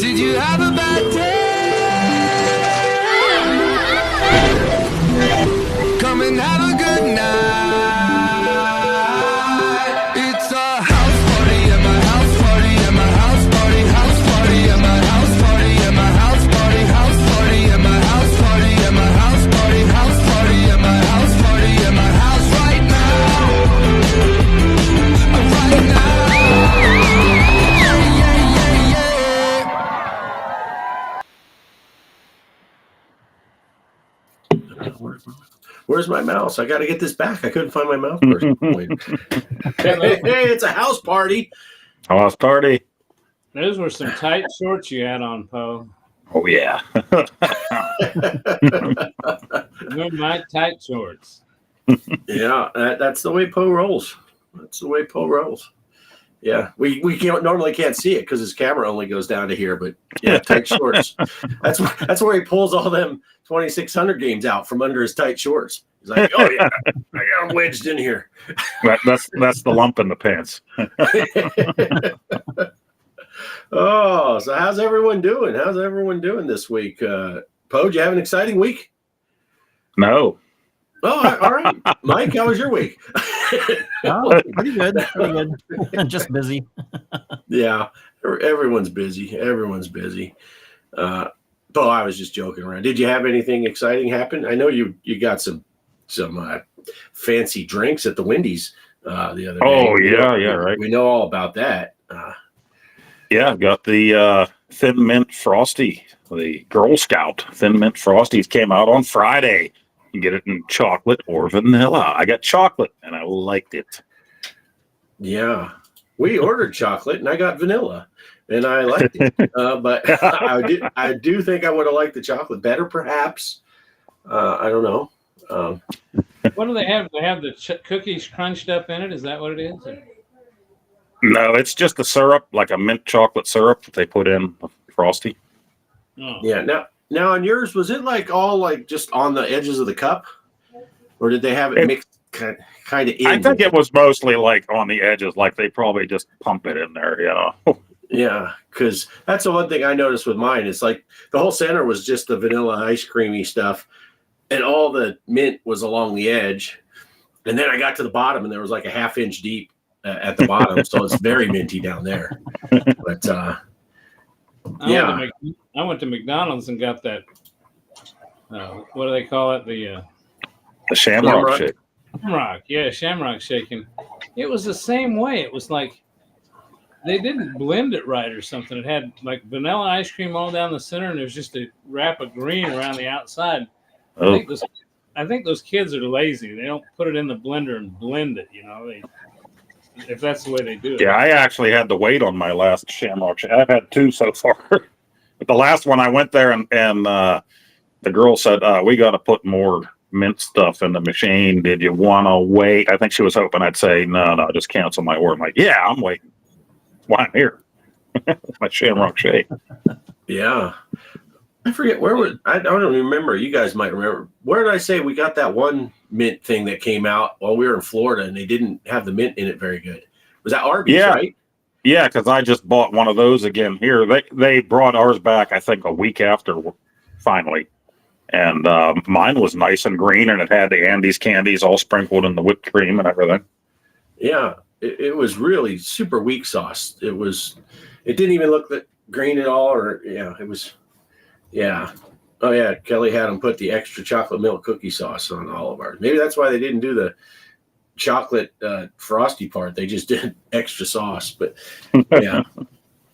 Did you have a bad day? Come and have a good night. It's a house party at my house party at my house party at my house party at my house party at my house party at my house party at my house party at my house right now. Where's my mouse? I got to get this back. I couldn't find my mouse person. Hey, it's a house party. House party. Those were some tight shorts you had on, Poe. Oh, yeah. They're my tight shorts. Yeah, that's the way Poe rolls. That's the way Poe rolls. Yeah, we normally can't see it because his camera only goes down to here. But yeah, tight shorts. That's where he pulls all them 2600 games out from under his tight shorts. He's like, oh yeah, I got them wedged in here. That's the lump in the pants. Oh, so how's everyone doing? How's everyone doing this week? Poe, did you have an exciting week? No. Oh, all right. Mike, how was your week? Oh, pretty good. Pretty good. Just busy. Yeah, everyone's busy. Everyone's busy. Poe, I was just joking around. Did you have anything exciting happen? I know you got some fancy drinks at the Wendy's the other day. Oh, yeah, right. We know all about that. Yeah, I've got the Thin Mint Frosty, the Girl Scout Thin Mint Frosties came out on Friday. You can get it in chocolate or vanilla. I got chocolate, and I liked it. Yeah, we ordered chocolate, and I got vanilla, and I liked it. But I do think I would have liked the chocolate better, perhaps. I don't know. What do they have? They have the cookies crunched up in it? Is that what it is? No, it's just the syrup, like a mint chocolate syrup that they put in Frosty. Oh. Yeah. Now on yours, was it like all like just on the edges of the cup, or did they have it mixed kind of in? I think it was mostly like on the edges, like they probably just pump it in there, you know. Yeah, because that's the one thing I noticed with mine. It's like the whole center was just the vanilla ice creamy stuff, and all the mint was along the edge. And then I got to the bottom, and there was like a half-inch deep at the bottom, so it's very minty down there. But I went to McDonald's and got that. What do they call it? The Shamrock shake. Shamrock, yeah, Shamrock shaking. It was the same way. It was like they didn't blend it right or something. It had like vanilla ice cream all down the center, and there's just a wrap of green around the outside. Oh. I think those kids are lazy. They don't put it in the blender and blend it. You know, if that's the way they do it. Yeah, I actually had to wait on my last Shamrock shake. I've had two so far. But the last one I went there and the girl said, we got to put more mint stuff in the machine. Did you want to wait? I think she was hoping I'd say, no, just cancel my order. I'm like, yeah, I'm waiting. Why I'm here. My Shamrock shake. yeah. I forget I don't remember. You guys might remember. Where did I say we got that one mint thing that came out while we were in Florida and they didn't have the mint in it very good? Was that Arby's, right? Yeah, because I just bought one of those again here. They brought ours back, I think, a week after, finally. And mine was nice and green, and it had the Andes candies all sprinkled in the whipped cream and everything. Yeah, it was really super weak sauce. It didn't even look that green at all, it was. Yeah. Oh, yeah. Kelly had them put the extra chocolate milk cookie sauce on all of ours. Maybe that's why they didn't do the chocolate frosty part. They just did extra sauce. But, yeah.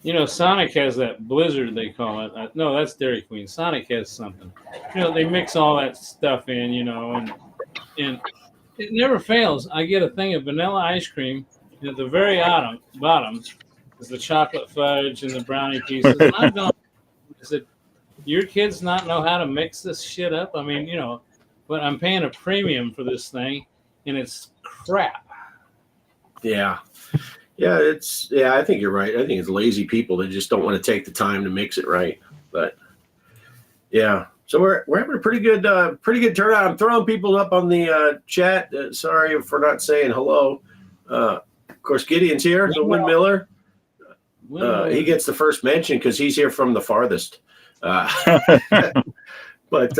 You know, Sonic has that Blizzard, they call it. No, that's Dairy Queen. Sonic has something. You know, they mix all that stuff in, you know, and it never fails. I get a thing of vanilla ice cream, and at the very bottom is the chocolate fudge and the brownie pieces. And I've gone, is it, your kids not know how to mix this shit up? I mean, you know, but I'm paying a premium for this thing, and it's crap. Yeah. Yeah, I think you're right. I think it's lazy people that just don't want to take the time to mix it right. But yeah, so we're having a pretty good turnout. I'm throwing people up on the chat. Sorry for not saying hello. Of course, Gideon's here. The Windmiller. He gets the first mention because he's here from the farthest. But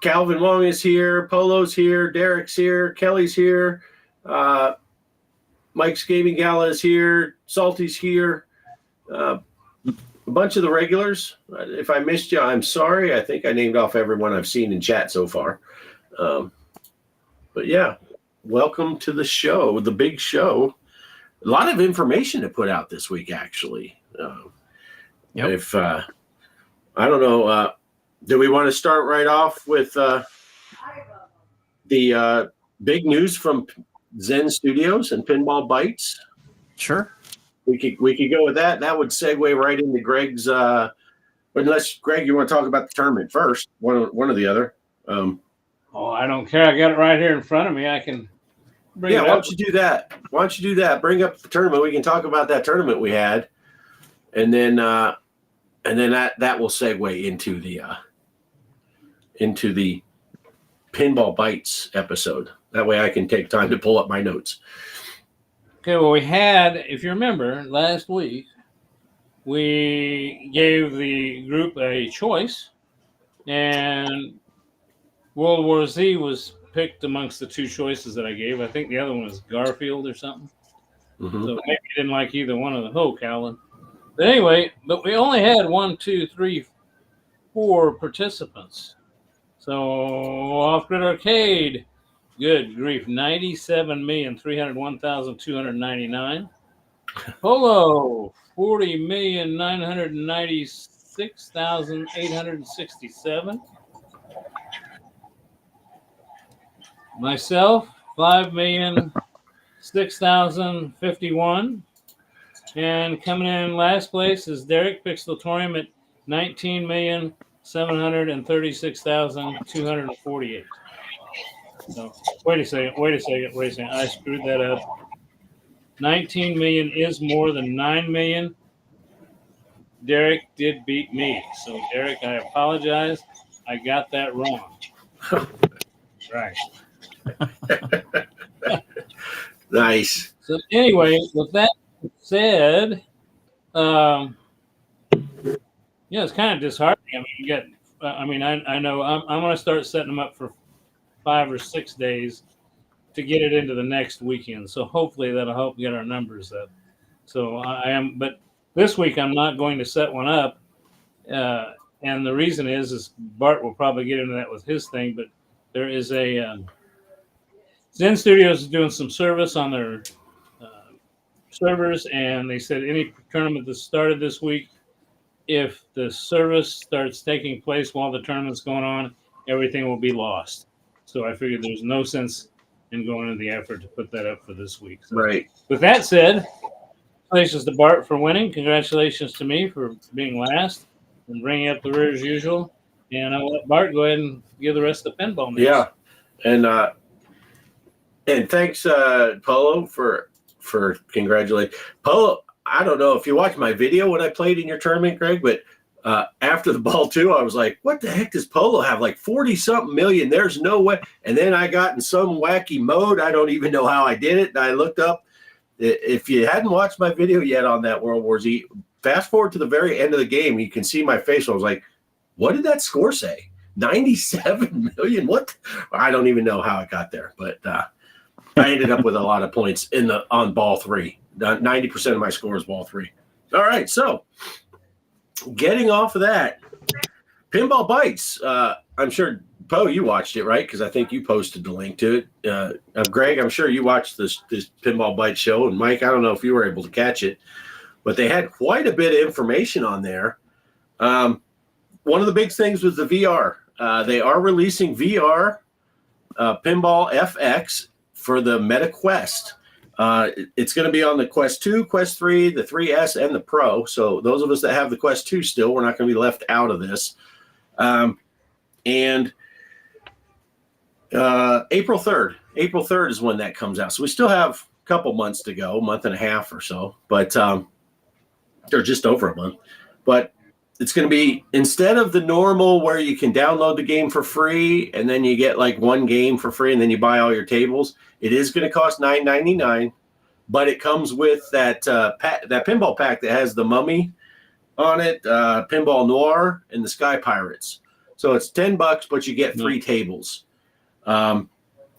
Calvin Wong is here, Polo's here, Derek's here, Kelly's here, Mike's Gaming Gala is here, Salty's here, a bunch of the regulars. If I missed you, I'm sorry. I think I named off everyone I've seen in chat so far. But yeah, welcome to the show, the big show. A lot of information to put out this week, actually. If I don't know, do we want to start right off with the big news from Zen Studios and Pinball Bites? Sure. We could go with that. That would segue right into Greg's. Unless Greg, you want to talk about the tournament first, one or the other. I don't care. I got it right here in front of me. I can bring it up. Why don't you do that? Why don't you do that? Bring up the tournament. We can talk about that tournament we had, and then that will segue into the Pinball Bites episode. That way I can take time to pull up my notes. Okay, well, we had, if you remember, last week, we gave the group a choice, and World War Z was picked amongst the two choices that I gave. I think the other one was Garfield or something. Mm-hmm. So maybe you didn't like either one of the whole, Calvin. But anyway, we only had 4 participants. So Off-Grid Arcade, good grief, 97,301,299. Polo, 40,996,867. Myself, 5,006,051. And coming in last place is Derek Pixertorium at 19,736,248. So wait a second. I screwed that up. 19 million is more than 9 million. Derek did beat me. So Derek, I apologize. I got that wrong. Right. Nice. So anyway, with that said, it's kind of disheartening. I mean, you get. I know I'm going to start setting them up for 5 or 6 days to get it into the next weekend. So hopefully that'll help get our numbers up. So I am, but this week I'm not going to set one up, and the reason is Bart will probably get into that with his thing. But there is a Zen Studios is doing some service on their servers, and they said any tournament that started this week, if the service starts taking place while the tournament's going on, everything will be lost. So I figured there's no sense in going into the effort to put that up for this week. So Right. With that said, congratulations to Bart for winning. Congratulations to me for being last and bringing up the rear as usual. And I'll let Bart go ahead and give the rest of the pinball news. Yeah. And thanks, Polo, for congratulating Polo. I don't know if you watched my video when I played in your tournament, Greg, but after the ball 2, I was like, what the heck does Polo have? Like 40-something million. There's no way. And then I got in some wacky mode. I don't even know how I did it. And I looked up. If you hadn't watched my video yet on that World War Z, fast forward to the very end of the game, you can see my face. I was like, what did that score say? 97 million? What? I don't even know how it got there, but I ended up with a lot of points on ball 3. 90% of my score is ball 3. All right, so getting off of that, Pinball Bites. I'm sure, Poe, you watched it, right? Because I think you posted the link to it. Greg, I'm sure you watched this Pinball Bites show. And Mike, I don't know if you were able to catch it, but they had quite a bit of information on there. One of the big things was the VR. They are releasing VR PinballFX for the Meta Quest. It's going to be on the Quest 2, Quest 3, the 3S, and the Pro. So those of us that have the Quest 2 still, we're not going to be left out of this. And April 3rd. April 3rd is when that comes out. So we still have a couple months to go, a month and a half or so. But they're just over a month. But it's going to be, instead of the normal where you can download the game for free and then you get like one game for free and then you buy all your tables, it is going to cost $9.99. but it comes with that that pinball pack that has the Mummy on it, Pinball Noir, and the Sky Pirates. So it's $10, but you get 3 tables.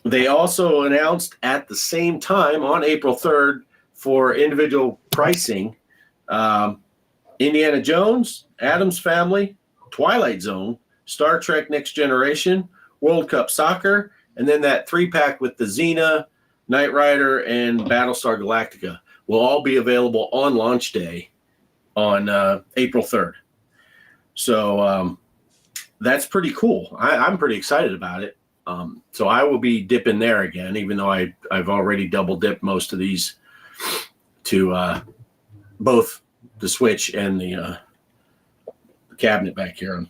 They also announced at the same time on April 3rd for individual pricing, Indiana Jones, Addams Family, Twilight Zone, Star Trek Next Generation, World Cup Soccer, and then that 3-pack with the Xena, Knight Rider, and Battlestar Galactica will all be available on launch day on April 3rd. So that's pretty cool. I'm pretty excited about it. So I will be dipping there again, even though I've already double dipped most of these to both the Switch and the cabinet back here.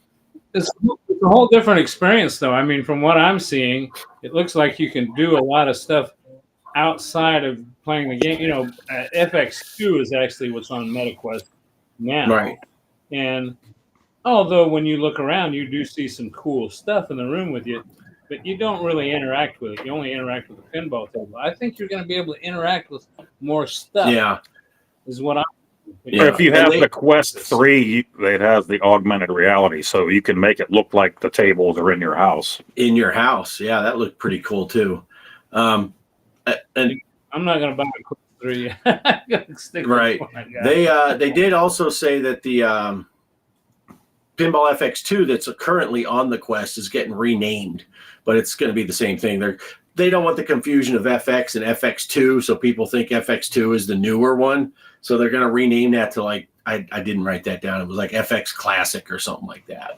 It's a whole different experience, though. I mean, from what I'm seeing, it looks like you can do a lot of stuff outside of playing the game. You know, FX2 is actually what's on MetaQuest now. Right. And although when you look around, you do see some cool stuff in the room with you, but you don't really interact with it. You only interact with the pinball table. I think you're going to be able to interact with more stuff. Yeah. Is what I'm. Yeah. If you have the Quest 3, it has the augmented reality, so you can make it look like the tables are in your house. In your house. Yeah, that looked pretty cool too. And I'm not going to buy a Quest 3. I'm gonna stick with right. what I got. They did also say that the PinballFX2 that's currently on the Quest is getting renamed, but it's going to be the same thing. They don't want the confusion of FX and FX2, so people think FX2 is the newer one. So they're going to rename that to like, I didn't write that down. It was like FX Classic or something like that.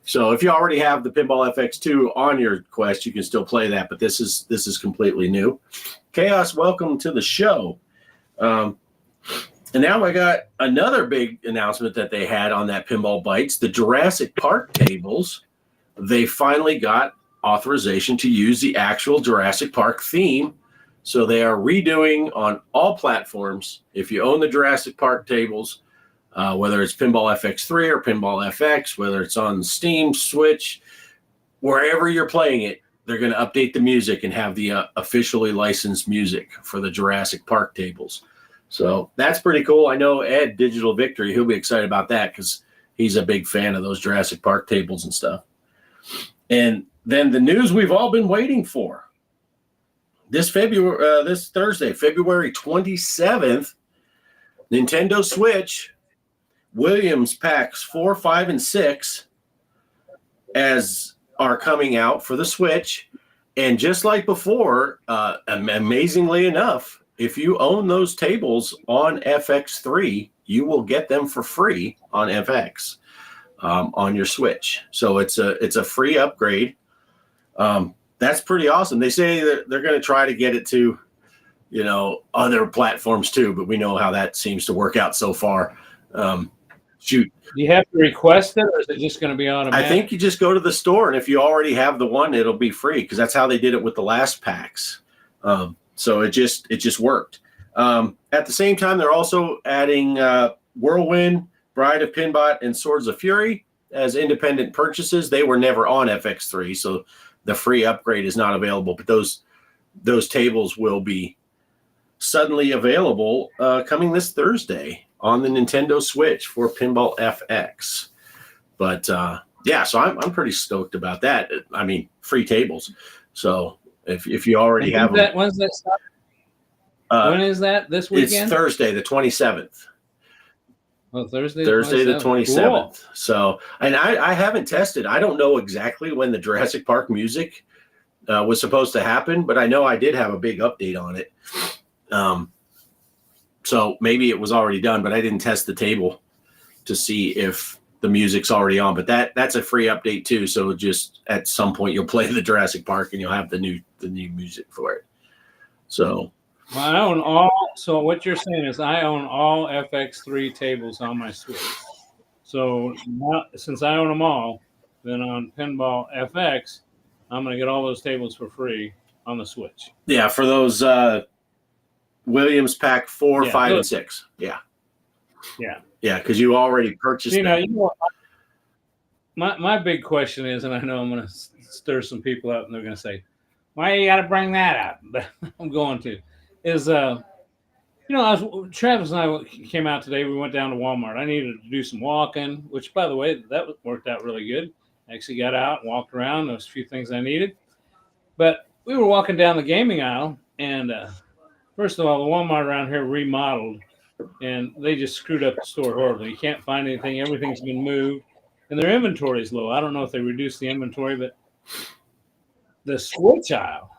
So if you already have the PinballFX2 on your Quest, you can still play that, but this is completely new. Kaos, welcome to the show. And now I got another big announcement that they had on that Pinball Bites, the Jurassic Park tables. They finally got authorization to use the actual Jurassic Park theme. So they are redoing on all platforms. If you own the Jurassic Park tables, whether it's PinballFX3 or PinballFX, whether it's on Steam, Switch, wherever you're playing it, they're going to update the music and have the officially licensed music for the Jurassic Park tables. So that's pretty cool. I know Ed, Digital Victory, he'll be excited about that because he's a big fan of those Jurassic Park tables and stuff. And then the news we've all been waiting for. This Thursday, February 27th, Nintendo Switch, Williams packs 4, 5, and 6 are coming out for the Switch. And just like before, amazingly enough, if you own those tables on FX3, you will get them for free on FX on your Switch. So it's a free upgrade. That's pretty awesome. They say that they're going to try to get it to, other platforms too, but we know how that seems to work out so far. Shoot. Do you have to request it, or is it just going to be automatic? I think you just go to the store, and if you already have the one, it'll be free because that's how they did it with the last packs. So it just worked. At the same time, they're also adding Whirlwind, Bride of Pinbot, and Swords of Fury as independent purchases. They were never on FX3, so the free upgrade is not available. But those tables will be suddenly available coming this Thursday on the Nintendo Switch for PinballFX. But yeah, so I'm pretty stoked about that. I mean, free tables. So if you already have them, when's that start? When is that? This weekend? It's Thursday, the 27th. Oh, Thursday the 27th. Cool. So, and I haven't tested. I don't know exactly when the Jurassic Park music was supposed to happen, but I know I did have a big update on it. So maybe it was already done, but I didn't test the table to see if the music's already on. But that's a free update too. So just at some point you'll play the Jurassic Park and you'll have the new music for it. So. Well, I own all. So what you're saying is I own all FX3 tables on my Switch. So now, since I own them all, then on PinballFX, I'm going to get all those tables for free on the Switch. Yeah, for those Williams pack 4, 5, and 6. Yeah. Yeah. Yeah, because you already purchased them. My big question is, and I know I'm going to stir some people up, and they're going to say, "Why you got to bring that up?" But I'm going to. Is Travis and I came out today. We went down to Walmart. I needed to do some walking, which, by the way, that worked out really good. I actually got out and walked around. There was a few things I needed. But we were walking down the gaming aisle, and first of all, the Walmart around here remodeled, and they just screwed up the store horribly. You can't find anything. Everything's been moved, and their inventory is low. I don't know if they reduced the inventory, but the Switch aisle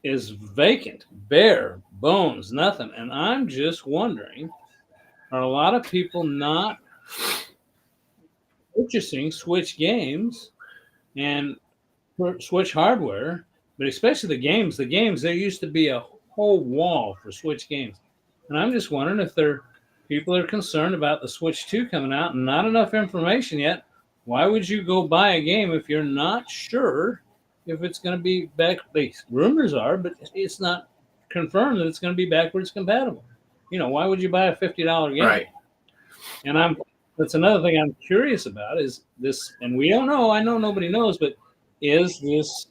is vacant, bare, bones, nothing. And I'm just wondering, are a lot of people not purchasing Switch games and Switch hardware, but especially the games? The games, there used to be a whole wall for Switch games. And I'm just wondering if people are concerned about the Switch 2 coming out and not enough information yet. Why would you go buy a game if you're not sure if it's going to be back? The rumors are, but it's not confirmed that it's going to be backwards compatible. Why would you buy a $50 game? Right. And that's another thing I'm curious about is this, and we don't know. I know nobody knows, but is this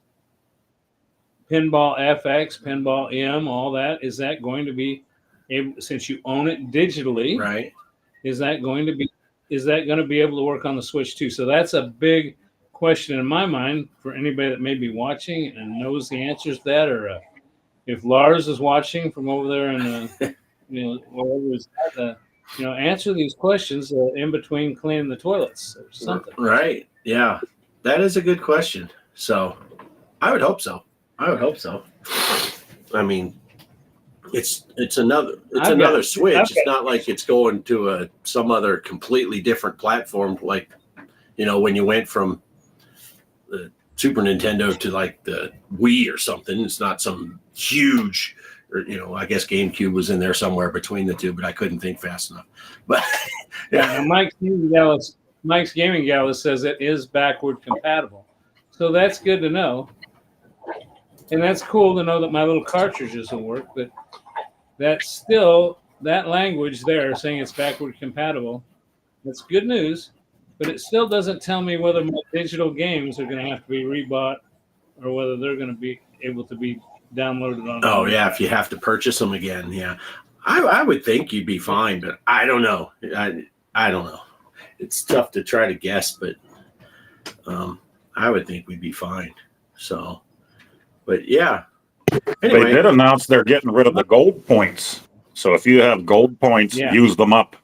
PinballFX, Pinball M, all that, is that going to be able, since you own it digitally, Right. is that going to be able to work on the Switch too? So that's a big question in my mind for anybody that may be watching and knows the answers to that, or if Lars is watching from over there and wherever is that, answer these questions in between cleaning the toilets or something. Right. Yeah, that is a good question. So I would hope so. I mean, it's another Switch. It's not like it's going to some other completely different platform, like when you went from the Super Nintendo to like the Wii or something. It's not some huge, or I guess GameCube was in there somewhere between the two, but I couldn't think fast enough. But yeah, Mike's Gaming Gallus says it is backward compatible, so that's good to know. And that's cool to know that my little cartridges will work, but that's still that language there saying it's backward compatible. That's good news, but it still doesn't tell me whether my digital games are going to have to be rebought or whether they're going to be able to be downloaded on. Oh yeah, if you have to purchase them again, yeah, I would think you'd be fine, but I don't know. I don't know. It's tough to try to guess, but I would think we'd be fine. So. But yeah, anyway. They did announce they're getting rid of the gold points. So if you have gold points, use them up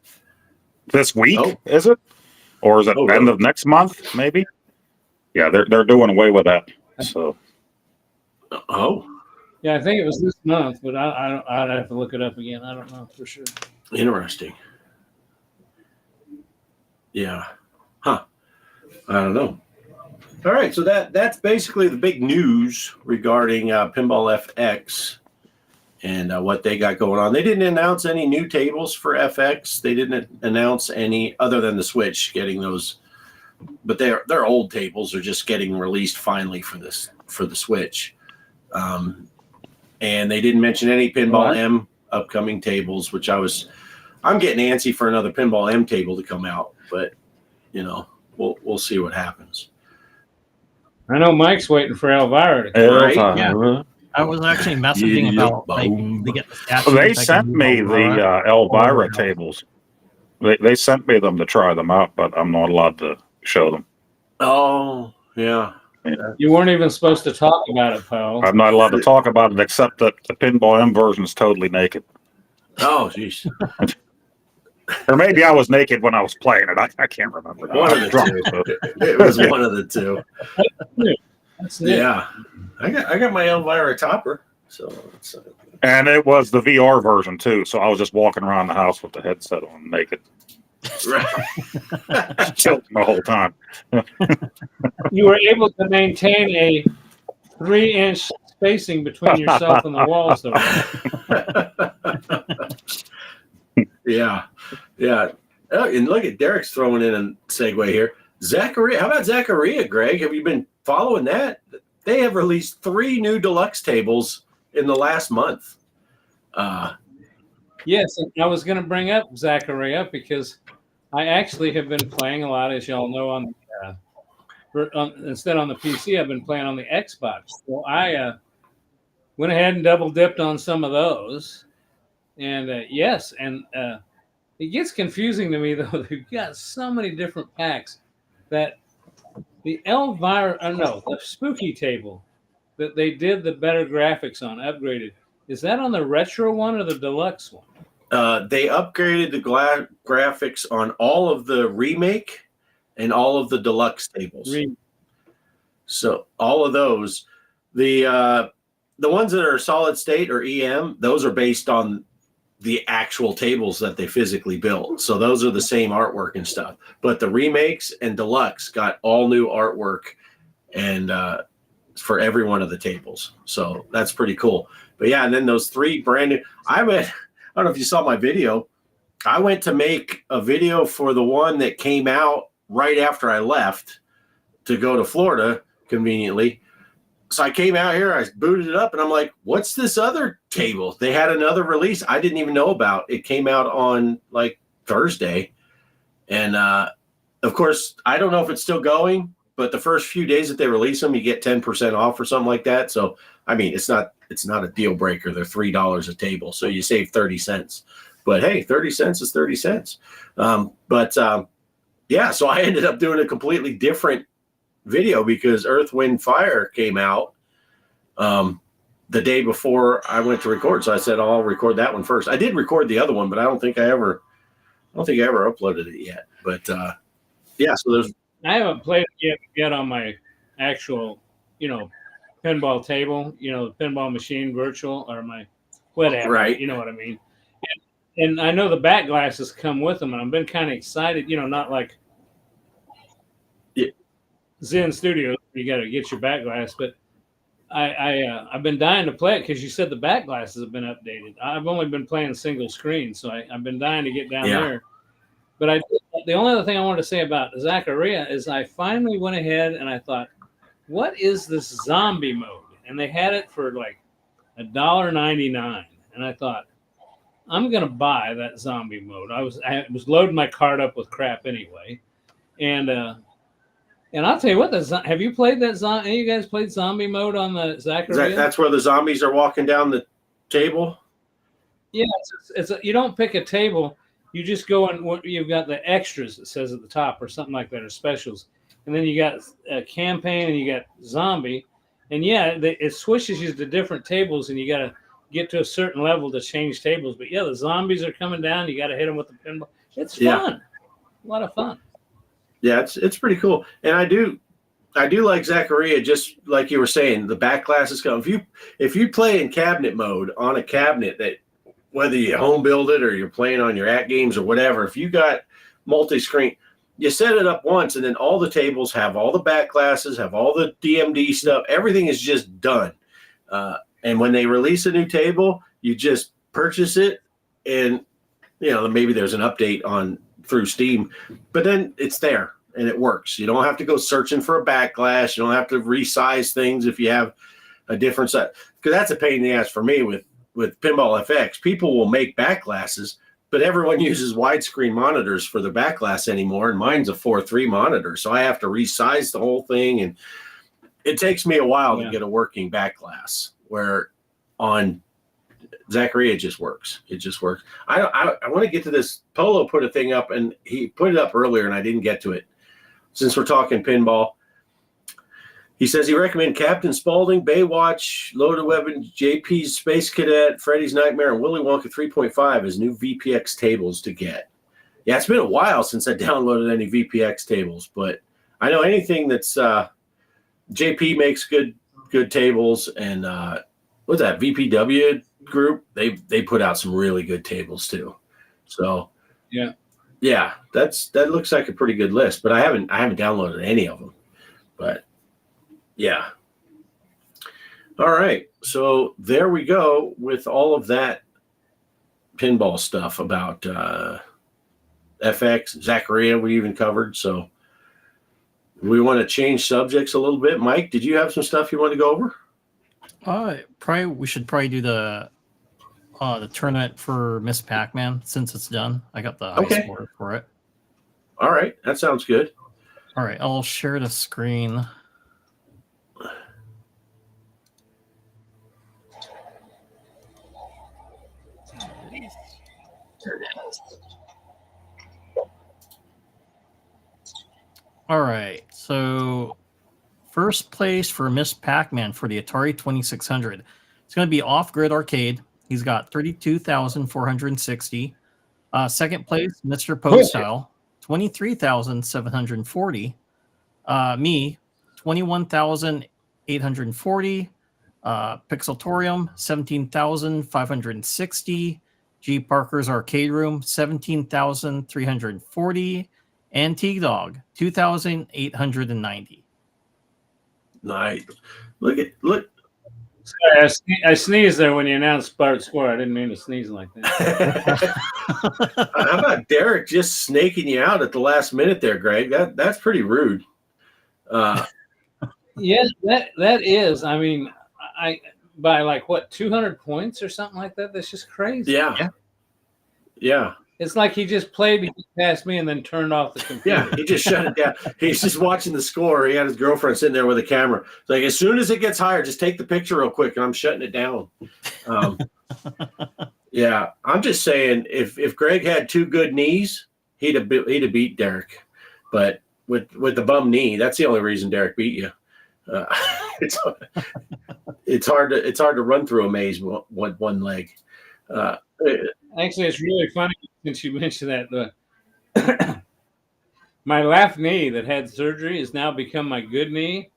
this week. Oh. Is it, or is it end of next month? Maybe. Yeah, they're doing away with that. So. Oh. Yeah, I think it was this month, but I'd have to look it up again. I don't know for sure. Interesting. Yeah. Huh. I don't know. All right, so that's basically the big news regarding PinballFX and what they got going on. They didn't announce any new tables for FX. They didn't announce any other than the Switch getting those, but their old tables are just getting released finally for the Switch. And they didn't mention any Pinball M upcoming tables, which I'm getting antsy for another Pinball M table to come out, but we'll see what happens. I know Mike's waiting for Elvira to come. Right? Yeah. I was actually messaging about to get the stats. They sent me the Elvira tables. They sent me them to try them out, but I'm not allowed to show them. Oh, yeah. You weren't even supposed to talk about it, pal. I'm not allowed to talk about it, except that the Pinball M version is totally naked. Oh, jeez. Or maybe I was naked when I was playing it. I can't remember. One of the two. It was one of the two. That's neat. Yeah, I got my Elvira topper. So and it was the VR version too. So I was just walking around the house with the headset on, naked, right. tilting the whole time. You were able to maintain a 3-inch spacing between yourself and the walls, though. Yeah. Oh, and look at Derek's throwing in a segue here. Zaccaria, how about Zaccaria, Greg? Have you been following that? They have released 3 new deluxe tables in the last month. Yes, and I was going to bring up Zaccaria because I actually have been playing a lot, as y'all know, on instead on the PC, I've been playing on the Xbox. So I went ahead and double dipped on some of those. And yes, and it gets confusing to me though. They've got so many different packs that the the spooky table that they did the better graphics on, upgraded. Is that on the retro one or the deluxe one? They upgraded the graphics on all of the remake and all of the deluxe tables. So all of those, the ones that are solid state or EM, those are based on the actual tables that they physically built. So those are the same artwork and stuff. But the remakes and deluxe got all new artwork and for every one of the tables. So that's pretty cool. But yeah, and then those 3 brand new. I don't know if you saw my video. I went to make a video for the one that came out right after I left to go to Florida conveniently. So I came out here, I booted it up, and I'm like, what's this other table? They had another release I didn't even know about. It came out on like Thursday. And of course, I don't know if it's still going, but the first few days that they release them, you get 10% off or something like that. So, I mean, it's not a deal breaker. They're $3 a table. So you save 30 cents. But hey, 30 cents is 30 cents. Yeah, so I ended up doing a completely different video because Earth, Wind, Fire came out the day before I went to record. So I said, I'll record that one first. I did record the other one, but I don't think I ever uploaded it yet. But yeah, so there's. I haven't played it yet on my actual, pinball table, the pinball machine virtual or my whatever. Right. You know what I mean? And I know the back glasses come with them, and I've been kind of excited, not like Zen Studios, you got to get your back glass, but I've been dying to play it because you said the back glasses have been updated. I've only been playing single screen, so I've been dying to get down there. But the only other thing I wanted to say about Zaccaria is I finally went ahead and I thought, what is this zombie mode? And they had it for like $1.99, and I thought, I'm gonna buy that zombie mode. I was loading my cart up with crap anyway, and I'll tell you what, have you played that? Any of you guys played zombie mode on the Zaccaria? That's where the zombies are walking down the table. Yeah, you don't pick a table. You just go and you've got the extras, it says at the top, or something like that, or specials, and then you got a campaign and you got zombie, and yeah, it switches you to different tables, and you got to get to a certain level to change tables. But yeah, the zombies are coming down. You got to hit them with the pinball. It's fun, a lot of fun. Yeah, it's pretty cool, and I do like Zaccaria, just like you were saying. The back glasses come. If you play in cabinet mode on a cabinet, that whether you home build it or you're playing on your at games or whatever, if you got multi-screen, you set it up once, and then all the tables have all the back glasses, have all the DMD stuff. Everything is just done. And when they release a new table, you just purchase it, and maybe there's an update through Steam, but then it's there and it works. You don't have to go searching for a back glass. You don't have to resize things if you have a different size, because that's a pain in the ass for me with PinballFX. People will make back glasses, but everyone uses widescreen monitors for their back glass anymore, and mine's a 4:3 monitor, so I have to resize the whole thing, and it takes me a while to get a working back glass. Where on Zaccaria, it just works. It just works. I want to get to this. Polo put a thing up, and he put it up earlier, and I didn't get to it. Since we're talking pinball, he says he recommends Captain Spaulding, Baywatch, Loaded Weapon, JP's Space Cadet, Freddy's Nightmare, and Willy Wonka 3.5 as new VPX tables to get. Yeah, it's been a while since I downloaded any VPX tables, but I know anything that's JP makes good tables, and what's that, VPW group? They put out some really good tables too. So yeah, that looks like a pretty good list, but I haven't downloaded any of them. But yeah. All right. So there we go with all of that pinball stuff about FX, Zaccaria we even covered. So we want to change subjects a little bit. Mike, did you have some stuff you want to go over? We should do the tournament for Miss Pac-Man since it's done. I got the high score for it. All right, that sounds good. All right, I'll share the screen. All right. So first place for Miss Pac-Man for the Atari 2600. It's going to be Off Grid Arcade. He's got 32,460. Second place, Mr. Poestyle, 23,740. Me, 21,840. Pixeltorium, 17,560. G.Parkers Arcade Room, 17,340. And T-Dog, 2,890. Nice. Look. Sorry, I sneezed there when you announced Bart's score. I didn't mean to sneeze like that. How about Derek just snaking you out at the last minute there, Greg? That's pretty rude. Yes, that is. I mean, I by like what 200 points or something like that. That's just crazy. Yeah. It's like he just played past me and then turned off the computer. Yeah, he just shut it down. He's just watching the score. He had his girlfriend sitting there with a camera. It's like, as soon as it gets higher, just take the picture real quick, and I'm shutting it down. Yeah, I'm just saying, if Greg had two good knees, he'd have beat Derek. But with the bum knee, that's the only reason Derek beat you. It's hard to run through a maze with one leg. Actually, it's really funny since you mentioned that. My left knee that had surgery has now become my good knee.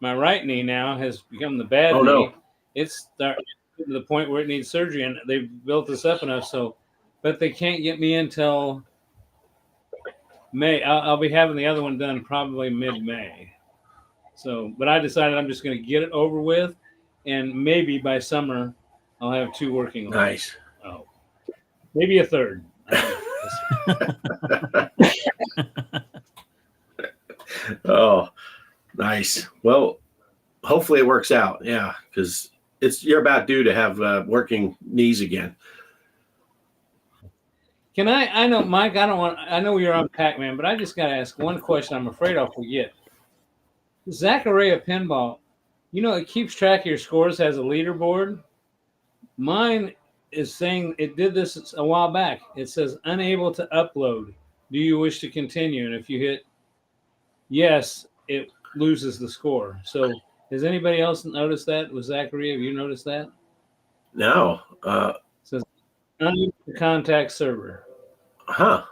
My right knee now has become the bad knee. No. It's starting to the point where it needs surgery, and they've built this up enough. But they can't get me until May. I'll be having the other one done probably mid-May. But I decided I'm just going to get it over with, and maybe by summer I'll have two working. Nice. Oh, maybe a third. Oh, nice. Well, hopefully it works out. Yeah, because you're about due to have working knees again. Can I know, Mike, I know you're on Pac-Man, but I just got to ask one question. I'm afraid I'll forget. Zaccaria Pinball, it keeps track of your scores, has a leaderboard. Mine is saying it did this a while back. It says unable to upload. Do you wish to continue? And if you hit yes, it loses the score. So has anybody else noticed that? Was Zachary? Have you noticed that? No. It says unable to contact server. Huh.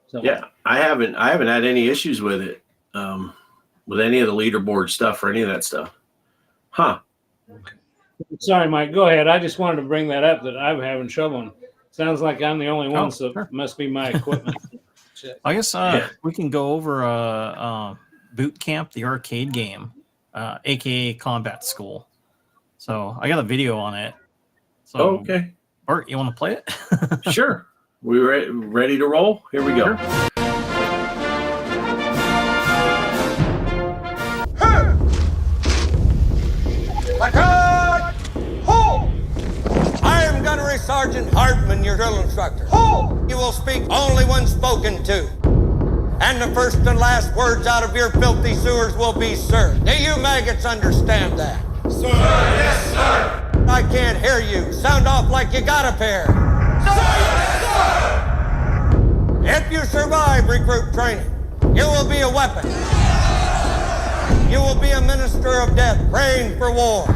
So, yeah, I haven't had any issues with it. With any of the leaderboard stuff or any of that stuff. Huh. Okay. Sorry, Mike. Go ahead. I just wanted to bring that up that I'm having trouble. Sounds like I'm the only one, so it must be my equipment. I guess we can go over Boot Camp, the arcade game, aka Combat School. So I got a video on it. So, okay. Bart, you want to play it? Sure. We ready to roll? Here we go. Sure. Sergeant Hartman, your drill instructor. Ho! You will speak only when spoken to. And the first and last words out of your filthy sewers will be, sir. Do you maggots understand that? Sir, yes, sir. I can't hear you. Sound off like you got a pair. Sir, yes, sir. If you survive recruit training, you will be a weapon. You will be a minister of death, praying for war.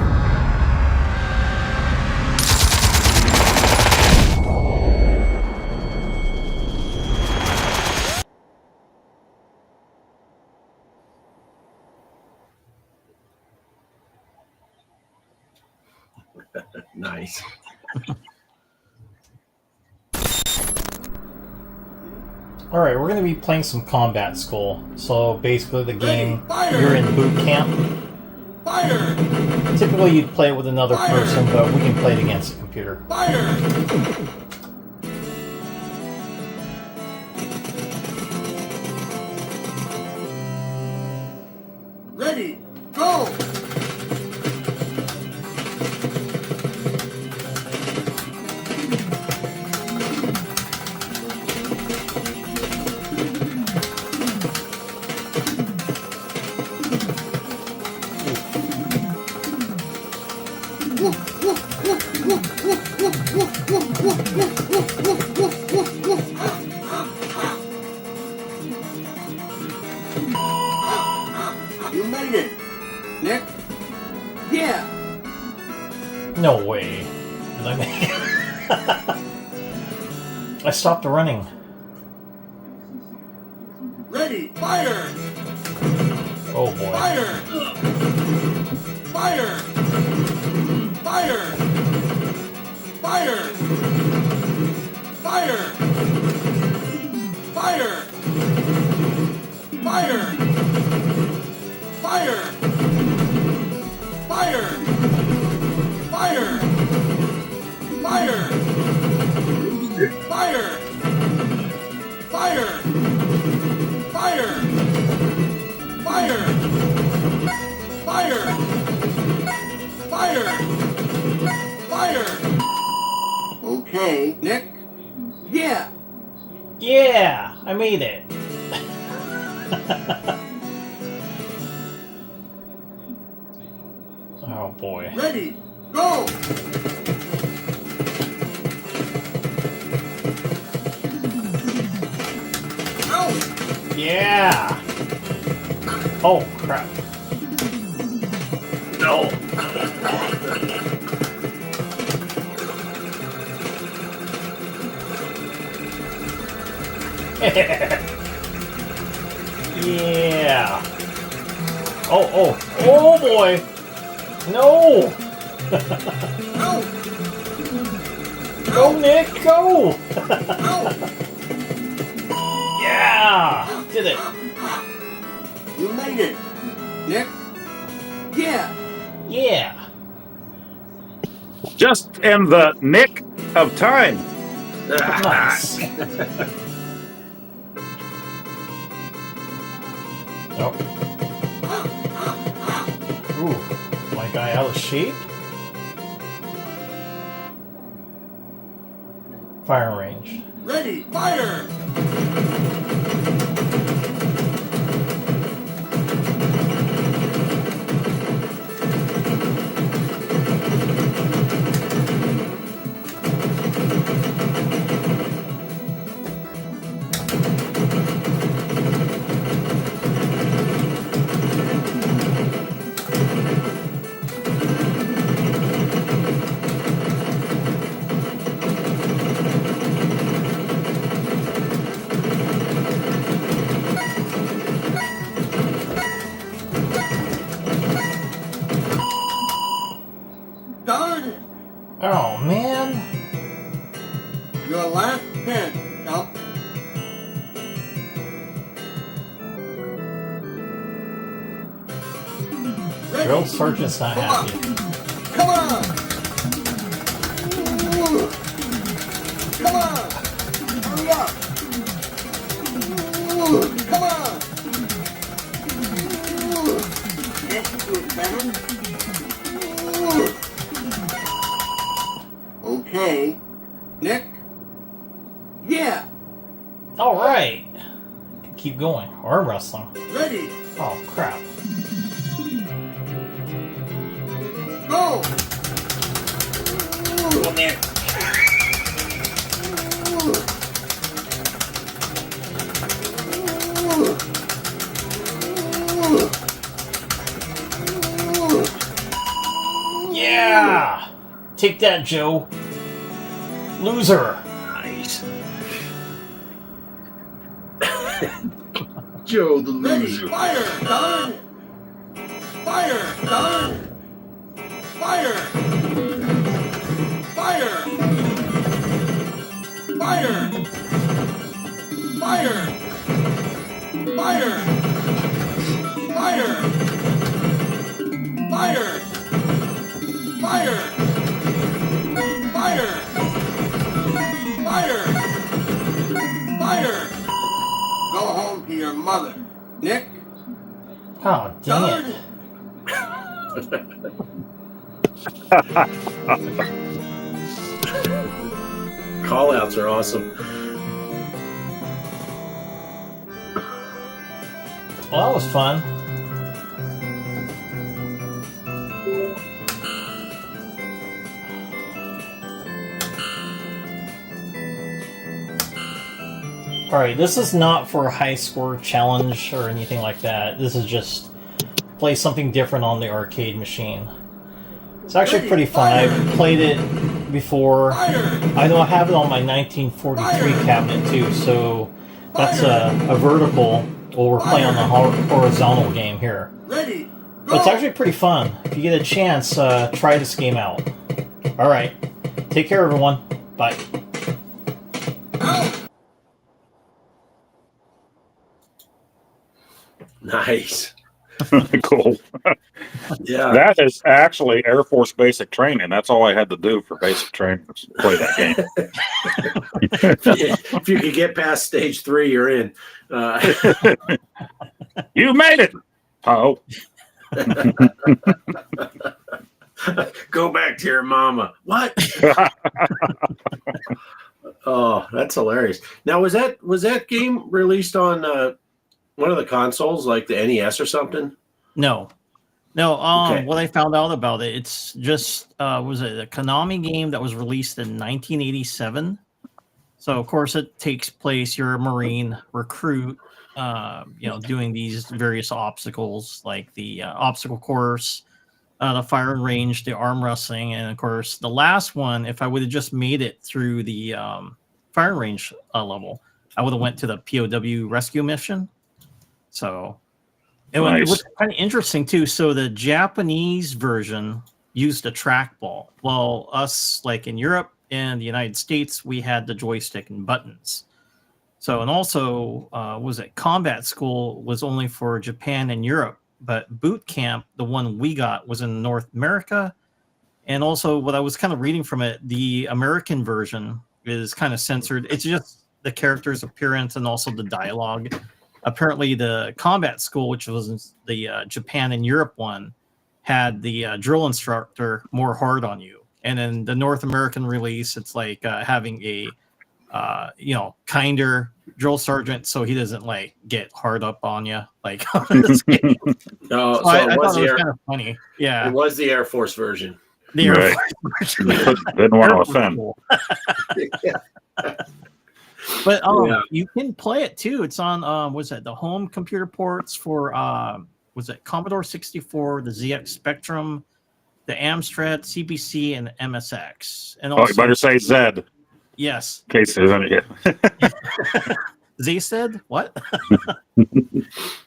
Nice. All right, we're going to be playing some Combat School. So basically the game, you're in boot camp. Fire! Typically you'd play it with another person, but we can play it against the computer. Fire! Ready, go! You made it, Nick. Yeah. No way. Did I make it? I stopped running. Ready, fire! Oh boy. Fire! Fire! Fire! Fire! Fire! Fire! Fire! Fire! Fire! Fire! Fire! Fire! Fire! Fire! Fire! Fire! Fire! Fire! Okay, Nick? Yeah! Yeah, I made it. Oh boy. Ready, go! Out! Yeah. Oh crap. No. Yeah. Oh boy. No. Out! Go, Nick, go. Out! Yeah. Did it. You made it, Nick? Yeah! Yeah. Just in the nick of time. Nice. Oh. Ooh, my guy out of shape. Fire range. Ready, fire! Done! Oh man. Your last chance, Chump. Ready? Drill sergeant's not happy. Come on! Ooh. Come on! Hurry up! Ooh. Come on! Ooh. Can't you do it better? Ooh. Okay. Nick? Yeah! All right. Keep going. Or wrestling. Ready! Oh crap. Go! Go, Nick. Yeah. Take that, Joe. Loser. Nice. Joe the Ready! loser. Fire! Done! Fire! Done! Fire! Fire! Fire! Fire! Fire! Fire! Fire! Fire! Fire! Fire! Fire! Go home to your mother, Nick. Oh, dang Done! it. Call outs are awesome. Well, that was fun. All right, this is not for a high score challenge or anything like that. This is just play something different on the arcade machine. It's actually pretty fun. I've played it before. I know I have it on my 1943 cabinet too, so that's a vertical. Well, we're playing on the horizontal game here. But it's actually pretty fun. If you get a chance, try this game out. All right. Take care, everyone. Bye. Nice. Cool. Yeah. That is actually Air Force basic training. That's all I had to do for basic training was play that game. If you could get past stage 3, you're in. You made it. Oh. Go back to your mama. What? Oh, that's hilarious. Now, was that game released on one of the consoles, like the NES or something? No. Okay. What I found out about it, it's just was it a Konami game that was released in 1987. So of course it takes place. You're a Marine recruit, doing these various obstacles like the obstacle course, the firing range, the arm wrestling, and of course the last one. If I would have just made it through the firing range level, I would have went to the POW rescue mission. So it was kind of interesting too. So the Japanese version used a trackball, while us, like in Europe and the United States, we had the joystick and buttons. So, and also, Combat School was only for Japan and Europe, but Boot Camp, the one we got, was in North America. And also, what I was kind of reading from it, the American version is kind of censored. It's just the character's appearance and also the dialogue. Apparently, the Combat School, which was the Japan and Europe one, had the drill instructor more hard on you. And then the North American release, it's like having a kinder drill sergeant, so he doesn't like get hard up on you like on this game. No, so I thought it was kind of funny. Yeah, it was the Air Force version. The Air Right. Force version. Didn't want to offend. But you can play it too. It's on the home computer ports for Commodore 64, the ZX Spectrum, the Amstrad, CPC, and MSX. And also, you better say Zed. Yes. In case there's any. Z said what? And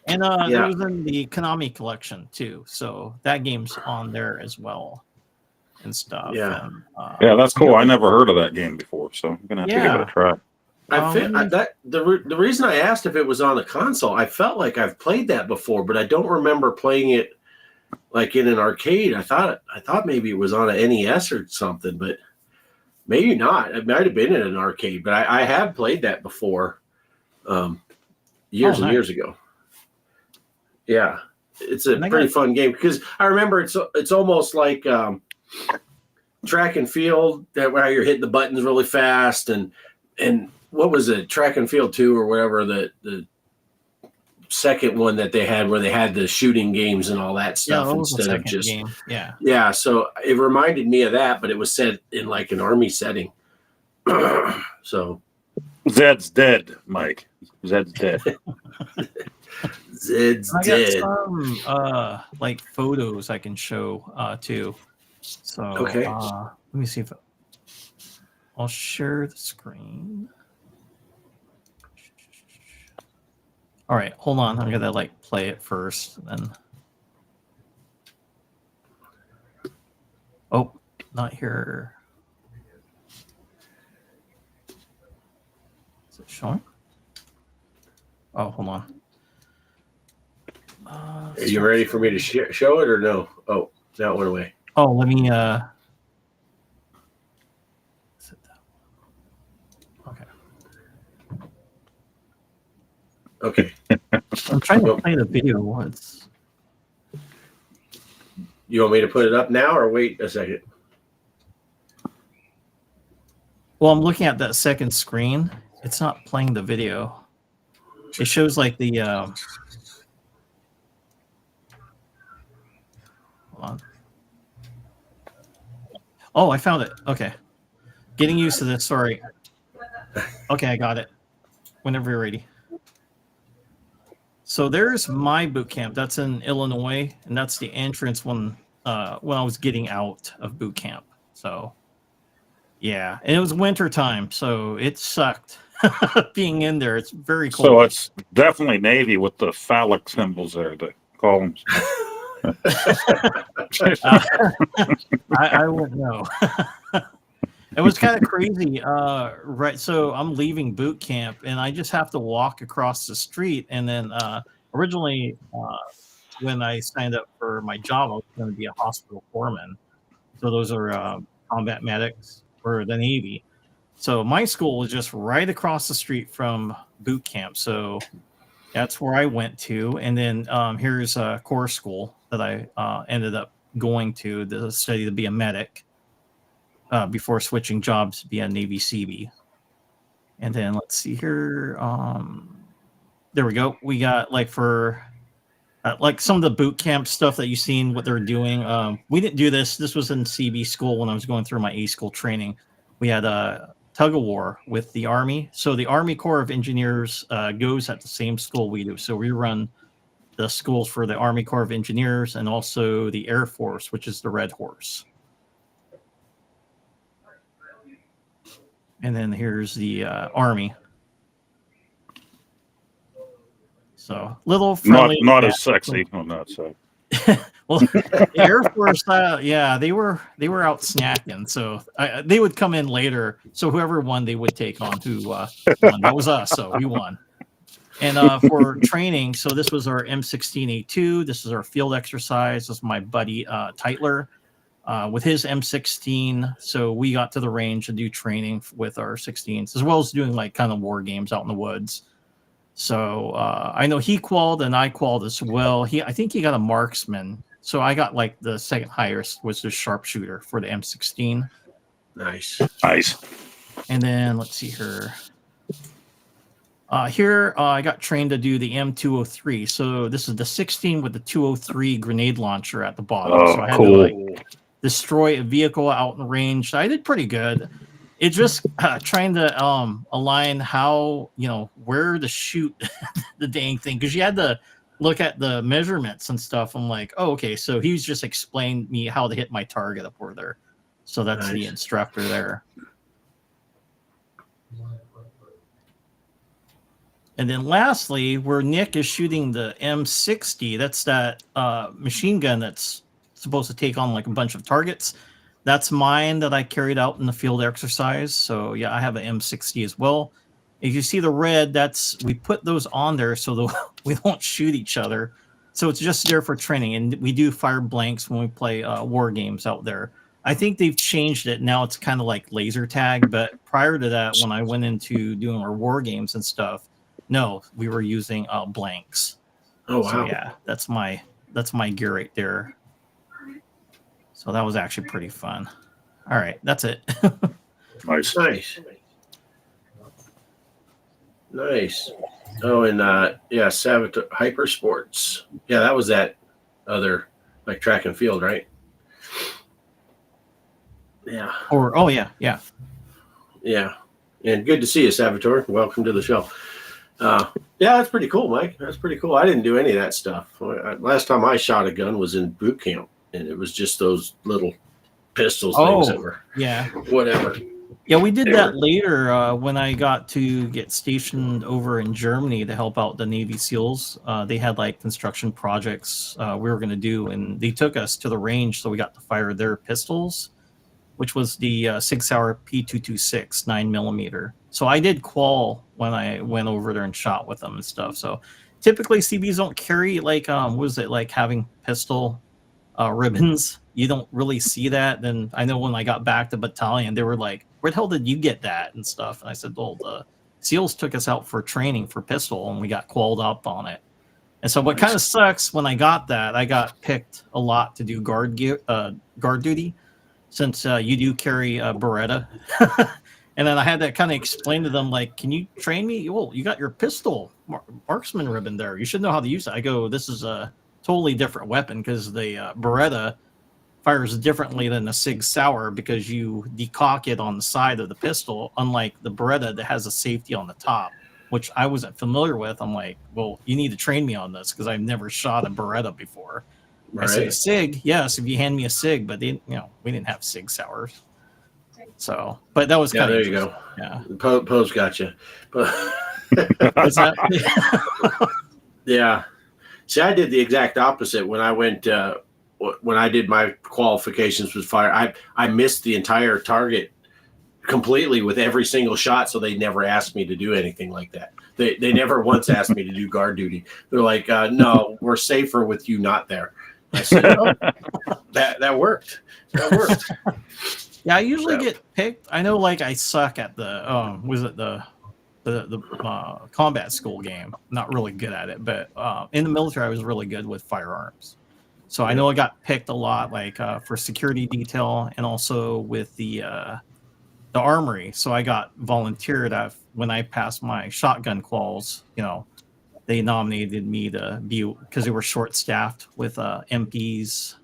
it was in the Konami collection too, so that game's on there as well and stuff. Yeah. And, Yeah, that's cool. I never heard of that game before, so I'm gonna have to give it a try. The reason I asked if it was on the console, I felt like I've played that before, but I don't remember playing it like in an arcade. I thought maybe it was on an NES or something, but maybe not. It might have been in an arcade, but I have played that before, years and years ago. Yeah, it's a pretty fun game because I remember it's almost like track and field, that where you're hitting the buttons really fast and what was it, Track and Field 2 or whatever, the second one that they had where they had the shooting games and all that stuff instead of just game. Yeah, so it reminded me of that, but it was set in like an army setting. So Zed's dead, Mike. Zed's dead. Zed's I dead. got some photos I can show too. So okay. Let me see if I'll share the screen. All right, hold on. I'm gonna play it first, then. Oh, not here. Is it showing? Oh, hold on. Are you ready for me to show it or no? Oh, that went away. Oh, let me. Okay. I'm trying to play the video once. You want me to put it up now or wait a second? Well, I'm looking at that second screen. It's not playing the video. It shows like the. Hold on. Oh, I found it. Okay. Getting used to this. Sorry. Okay, I got it. whenever you're ready. So there's my boot camp. That's in Illinois, and that's the entrance when I was getting out of boot camp. So yeah, and it was winter time, so it sucked being in there. It's very cold. So it's definitely Navy with the phallic symbols there, the columns. I wouldn't know. It was kind of crazy, right? So I'm leaving boot camp, and I just have to walk across the street. And then originally, when I signed up for my job, I was going to be a hospital foreman. So those are combat medics for the Navy. So my school was just right across the street from boot camp. So that's where I went to. And then here's a Corps school that I ended up going to study to be a medic. Before switching jobs to be a Navy Seabee. And then let's see here. There we go. We got like for like some of the boot camp stuff that you've seen what they're doing. We didn't do this. This was in Seabee school when I was going through my A school training. We had a tug of war with the Army. So the Army Corps of Engineers goes at the same school we do. So we run the schools for the Army Corps of Engineers and also the Air Force, which is the Red Horse. And then here's the Army. So little friendly. Not as sexy on that side. Well, the Air Force, yeah, they were out snacking. So they would come in later. So whoever won, they would take on who won. That was us. So we won. And for training, so this was our M16A2. This is our field exercise. This is my buddy Tytler. With his M16, so we got to the range to do training with our 16s, as well as doing like kind of war games out in the woods. So I know he qualified and I qualified as well. I think he got a marksman, so I got like the second highest was the sharpshooter for the M16. Nice. And then let's see here. Here I got trained to do the M203. So this is the 16 with the 203 grenade launcher at the bottom. Oh, so I had cool. to like destroy a vehicle out in range. I did pretty good. It's just trying to align how, where to shoot the dang thing, because you had to look at the measurements and stuff. I'm like, oh, okay. So he was just explaining me how to hit my target up over there. So that's the instructor there. And then lastly, where Nick is shooting the M60, that's that machine gun that's supposed to take on like a bunch of targets. That's mine that I carried out in the field exercise. So yeah, I have an M60 as well. If you see the red, we put those on there so we won't shoot each other. So it's just there for training. And we do fire blanks when we play war games out there. I think they've changed it. Now it's kind of like laser tag. But prior to that, when I went into doing our war games and stuff, no, we were using blanks. Oh, wow. So yeah, that's my gear right there. So that was actually pretty fun. All right, that's it. Nice. Oh, and Saboteur Hyper Sports. Yeah, that was that other like track and field, right? Yeah. Yeah. And good to see you, Saboteur. Welcome to the show. Yeah, that's pretty cool, Mike. That's pretty cool. I didn't do any of that stuff. Last time I shot a gun was in boot camp, and it was just those little pistols things that were whatever. Yeah, we did that later when I got to get stationed over in Germany to help out the Navy SEALs. They had like construction projects we were going to do, and they took us to the range, so we got to fire their pistols, which was the Sig Sauer P226 9mm. So I did qual when I went over there and shot with them and stuff. So typically CBs don't carry like having pistol ribbons. You don't really see that. Then I know when I got back to battalion, they were like, where the hell did you get that and stuff? And I said, well, the SEALs took us out for training for pistol, and we got qualled up on it. And so what kind of sucks, when I got that, I got picked a lot to do guard duty, since you do carry a Beretta. And then I had to kind of explain to them, like, can you train me? Well, you got your pistol marksman ribbon there. You should know how to use it. I go, this is a totally different weapon, because the Beretta fires differently than the Sig Sauer, because you decock it on the side of the pistol, unlike the Beretta that has a safety on the top. which I wasn't familiar with. I'm like, well, you need to train me on this because I've never shot a Beretta before. I said, a SIG, yes, if you hand me a SIG, but we didn't have SIG sours. So, but that was kind of there you go. Yeah, Poe's got you. What's that? Yeah. See, I did the exact opposite when I went. When I did my qualifications with fire, I missed the entire target completely with every single shot, so they never asked me to do anything like that. They never once asked me to do guard duty. They're like, no, we're safer with you not there. I said, oh, that worked. That worked. Yeah, I usually get picked. I know, like, I suck at the combat school game. Not really good at it, but in the military, I was really good with firearms. So I know I got picked a lot, like for security detail and also with the armory. So I got volunteered when I passed my shotgun quals. They nominated me to be, because they were short staffed with MPs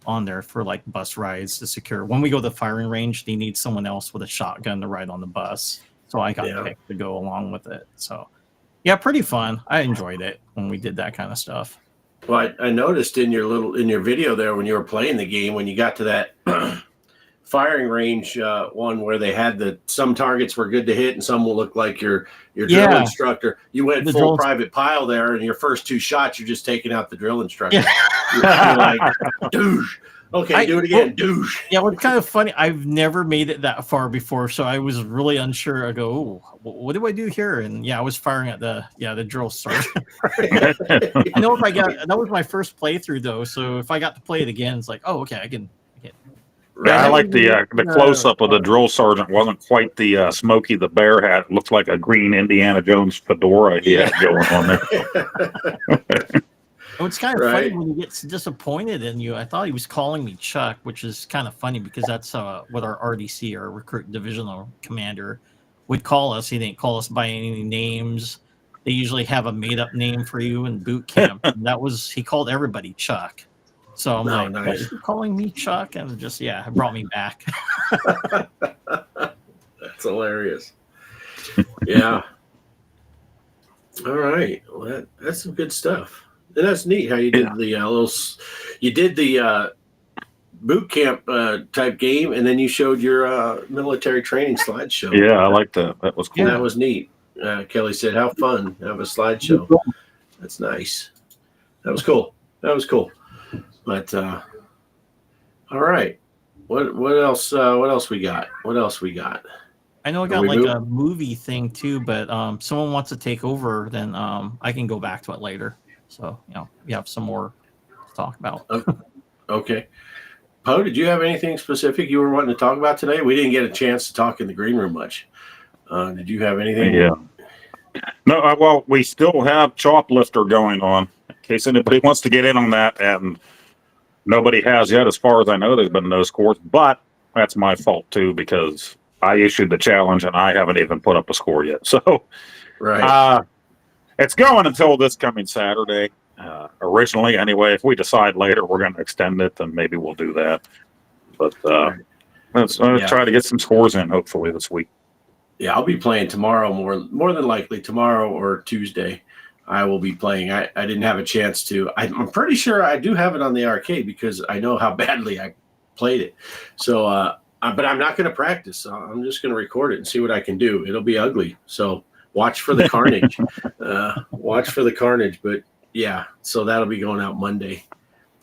on there for like bus rides to secure. When we go to the firing range, they need someone else with a shotgun to ride on the bus. So I got picked to go along with it. So yeah, pretty fun. I enjoyed it when we did that kind of stuff. Well, I noticed in your video there when you were playing the game, when you got to that firing range one where they had some targets were good to hit and some will look like your drill instructor. You went full private pile there, and your first two shots you're just taking out the drill instructor. You're like, douche. Okay, do it again, douche. Yeah, what's kind of funny, I've never made it that far before, so I was really unsure. I go, oh, what do I do here? And I was firing at the drill sergeant. I know that was my first playthrough though, so if I got to play it again, it's like, oh, okay, I can. Yeah, I like the close up of the drill sergeant. Wasn't quite the Smokey the Bear hat. It looked like a green Indiana Jones fedora he had going on there. It's kind of funny when he gets disappointed in you. I thought he was calling me Chuck, which is kind of funny because that's what our RDC, our recruit divisional commander, would call us. He didn't call us by any names. They usually have a made up name for you in boot camp. And he called everybody Chuck. So I'm like, nice. What, you calling me Chuck? And just, it brought me back. That's hilarious. Yeah. All right. Well, that's some good stuff. And that's neat how you did the boot camp type game, and then you showed your military training slideshow. Yeah, I like that. That was cool. That was neat. Kelly said, "How fun! Have a slideshow." That's nice. That was cool. But all right, what else? What else we got? I know I got a movie thing too, but someone wants to take over, then I can go back to it later. So, we have some more to talk about. Okay. Poe, did you have anything specific you were wanting to talk about today? We didn't get a chance to talk in the green room much. Did you have anything? Yeah. No, well, we still have Choplifter going on in case anybody wants to get in on that. And nobody has yet. As far as I know, there's been no scores. But that's my fault, too, because I issued the challenge and I haven't even put up a score yet. So, it's going until this coming Saturday. Originally, anyway. If we decide later we're going to extend it, then maybe we'll do that. But let's try to get some scores in, hopefully, this week. Yeah, I'll be playing tomorrow, more than likely tomorrow or Tuesday. I will be playing. I didn't have a chance to. I'm pretty sure I do have it on the arcade because I know how badly I played it. So, but I'm not going to practice. I'm just going to record it and see what I can do. It'll be ugly. So. Watch for the carnage. But yeah, so that'll be going out Monday.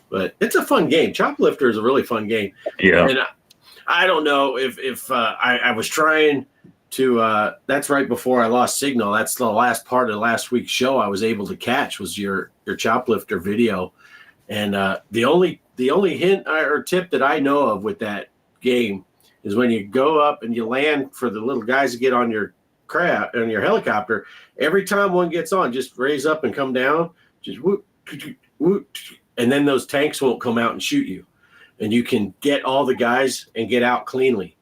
But it's a fun game. Choplifter is a really fun game. Yeah. And I don't know if I was trying to. That's right before I lost signal. That's the last part of last week's show I was able to catch was your Choplifter video. And the only hint or tip that I know of with that game is when you go up and you land for the little guys to get on your helicopter, every time one gets on, just raise up and come down, just whoop, whoop, and then those tanks won't come out and shoot you, and you can get all the guys and get out cleanly.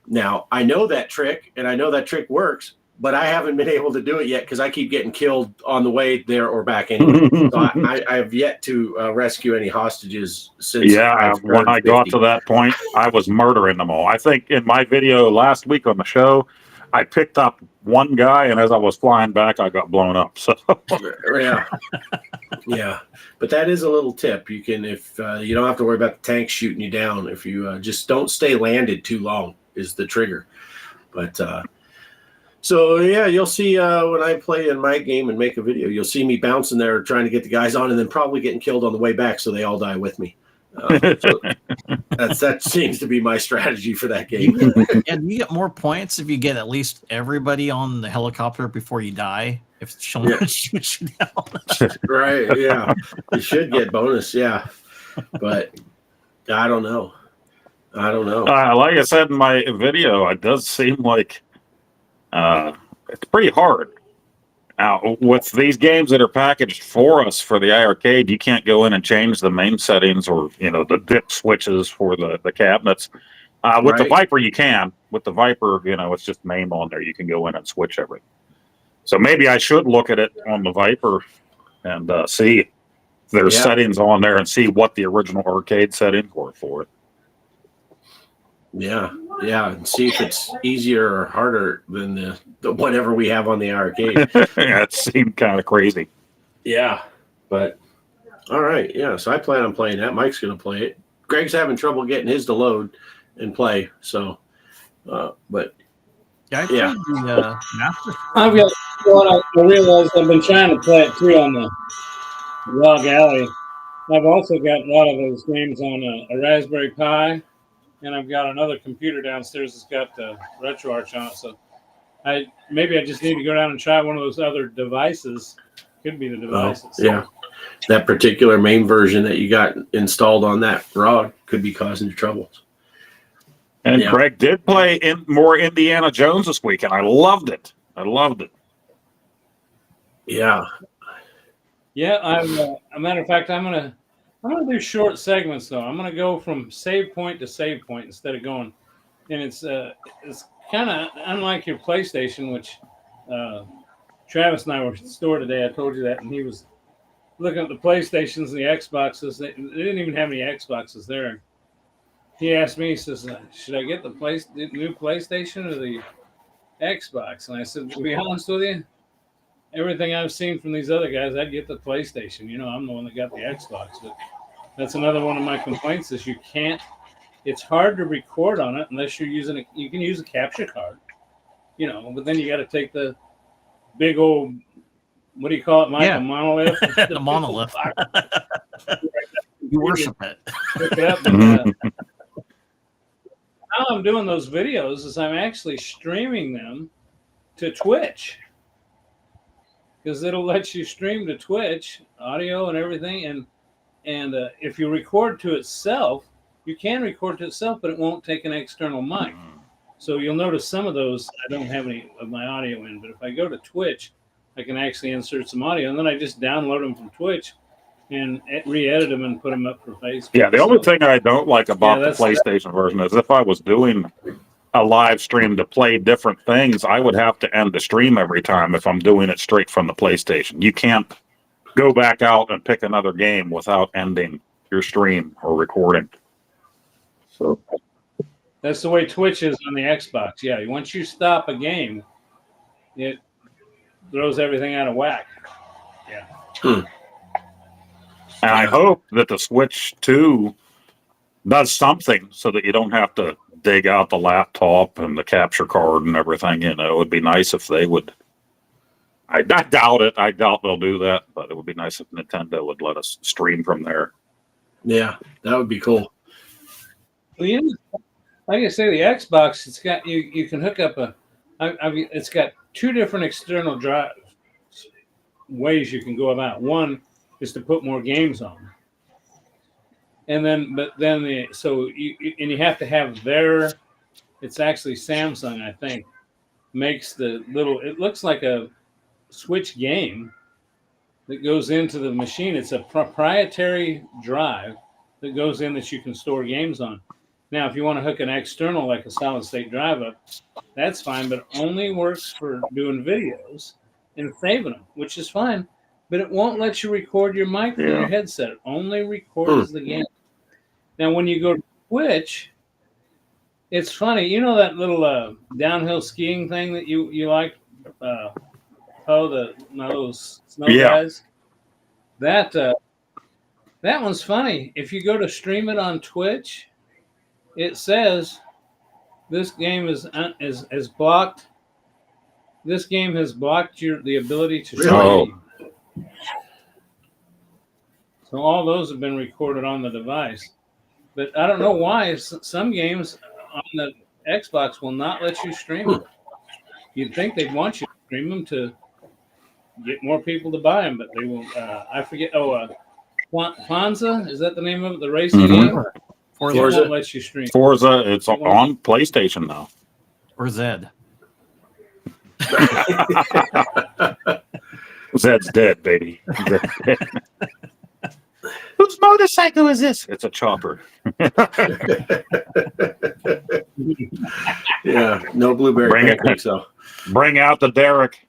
Now, I know that trick, and I know that trick works, but I haven't been able to do it yet because I keep getting killed on the way there or back anyway. So I have yet to rescue any hostages since. Yeah, when I got to that point, I was murdering them all. I think in my video last week on the show, I picked up one guy, and as I was flying back, I got blown up. So Yeah. Yeah. But that is a little tip. You can, if you don't have to worry about the tank shooting you down, if you just don't stay landed too long is the trigger. But so, yeah, you'll see when I play in my game and make a video, you'll see me bouncing there trying to get the guys on and then probably getting killed on the way back so they all die with me. So that seems to be my strategy for that game. And you get more points if you get at least everybody on the helicopter before you die. If someone shoots you down. Right, yeah. You should get bonus, yeah. But I don't know. like I said in my video, it does seem like it's pretty hard. Now, with these games that are packaged for us for the arcade, you can't go in and change the main settings or, the dip switches for the cabinets. With the Viper, you can. With the Viper, it's just MAME on there. You can go in and switch everything. So maybe I should look at it on the Viper and see if there's settings on there and see what the original arcade settings were for it. Yeah, and see if it's easier or harder than the whatever we have on the arcade. Yeah, it seemed kind of crazy. Yeah, but all right, yeah. So I plan on playing that. Mike's going to play it. Greg's having trouble getting his to load and play. So, but Yeah, the Master. I've got one. I realized I've been trying to play it too on the Log Alley. I've also got a lot of those games on a Raspberry Pi, and I've got another computer downstairs that's got the RetroArch on it. So I just need to go down and try one of those other devices. Could be the devices. Yeah, that particular main version that you got installed on that rod could be causing you trouble. And Greg did play more Indiana Jones this week, and I loved it. Yeah. Yeah, a matter of fact, I'm gonna do short segments though. I'm gonna go from save point to save point instead of going, and it's kind of unlike your PlayStation, which Travis and I were at the store today. I told you that, and he was looking at the PlayStations and the Xboxes. They didn't even have any Xboxes there. He asked me, he says, should I get the new PlayStation or the Xbox? And I said, to be honest with you, everything I've seen from these other guys, I'd get the PlayStation. I'm the one that got the Xbox. But that's another one of my complaints is it's hard to record on it unless you're using you can use a capture card, but then you got to take the big old, what do you call it, Mike? Yeah. A monolith? The monolith. You worship it. How I'm doing those videos is I'm actually streaming them to Twitch because it'll let you stream to Twitch, audio and everything. And if you record to itself, you can record to itself, but it won't take an external mic. So you'll notice some of those, I don't have any of my audio in, but if I go to Twitch, I can actually insert some audio, and then I just download them from Twitch and re-edit them and put them up for Facebook. Yeah, the only thing I don't like about the PlayStation version is if I was doing a live stream to play different things, I would have to end the stream every time if I'm doing it straight from the PlayStation. You can't go back out and pick another game without ending your stream or recording. So that's the way Twitch is on the Xbox. Yeah, once you stop a game, it throws everything out of whack. Yeah. And I hope that the Switch 2 does something so that you don't have to dig out the laptop and the capture card and everything. It would be nice if they would. I doubt it. I doubt they'll do that, but it would be nice if Nintendo would let us stream from there. Yeah, that would be cool. Well, like I say, the Xbox, it's got you can hook up it's got two different external drive ways you can go about. One is to put more games on, and then you have to have it's actually Samsung, I think, makes the little, it looks like a Switch game that goes into the machine. It's a proprietary drive that goes in that you can store games on. Now, if you want to hook an external, like a solid state drive up, that's fine, but it only works for doing videos and saving them, which is fine. But it won't let you record your mic from your headset. It only records the game. Now, when you go to Twitch, It's funny, you know that little downhill skiing thing that you like, my little snow Yeah. guys. That one's funny. If you go to stream it on Twitch, it says this game is blocked. This game has blocked the ability to stream. So all those have been recorded on the device. But I don't know why some games on the Xbox will not let you stream them. You'd think they'd want you to stream them to get more people to buy them, but they won't. I forget. Kwanzaa, is that the name of it? The racing game? Forza won't let you stream. Forza, it's on PlayStation now. Or Zed. Zed's dead, baby. Zed's dead. Whose motorcycle is this? It's a chopper. Yeah, no blueberry Bring pancake, so. Bring out the Derek.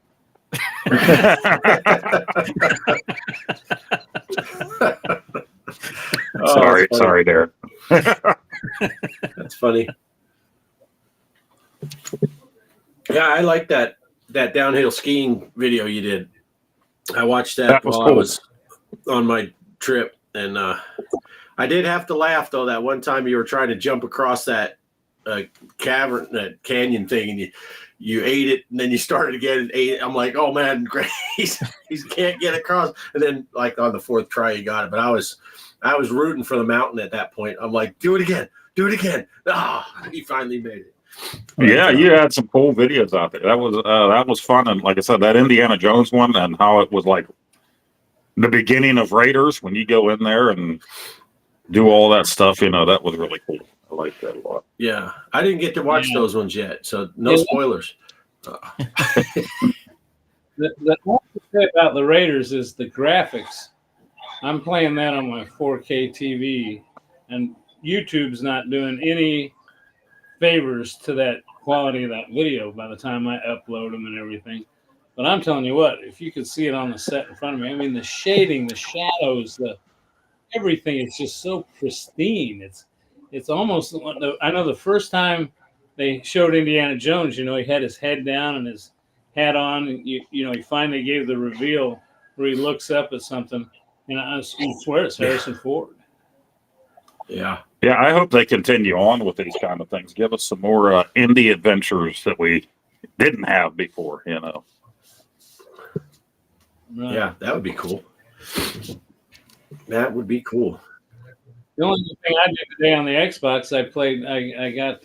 Sorry, Derek. That's funny. Yeah, I like that downhill skiing video you did. I watched that while I was on my trip, and I did have to laugh though that one time you were trying to jump across that cavern, that canyon thing, and you ate it, and then you started again and ate it. I'm like, oh man, great, he can't get across. And then like on the fourth try, you got it. But I was rooting for the mountain at that point. I'm like, do it again. He finally made it. Yeah, you had some cool videos out there. That was fun, and like I said, that Indiana Jones one, and how it was like the beginning of Raiders when you go in there and do all that stuff. You know, that was really cool. I like that a lot. Yeah, I didn't get to watch those ones yet, so no spoilers. The one thing about the Raiders is the graphics. I'm playing that on my 4K TV, and YouTube's not doing any favors to that quality of that video by the time I upload them and everything. But I'm telling you what, if you could see it on the set in front of me, I mean, the shading, the shadows, everything is just so pristine. It's almost, I know the first time they showed Indiana Jones, you know, he had his head down and his hat on, and you know, he finally gave the reveal where he looks up at something, and I swear it's Harrison Ford. Yeah. Yeah, I hope they continue on with these kind of things. Give us some more indie adventures that we didn't have before, you know. Right. Yeah, that would be cool. That would be cool. The only thing I did today on the Xbox, I got,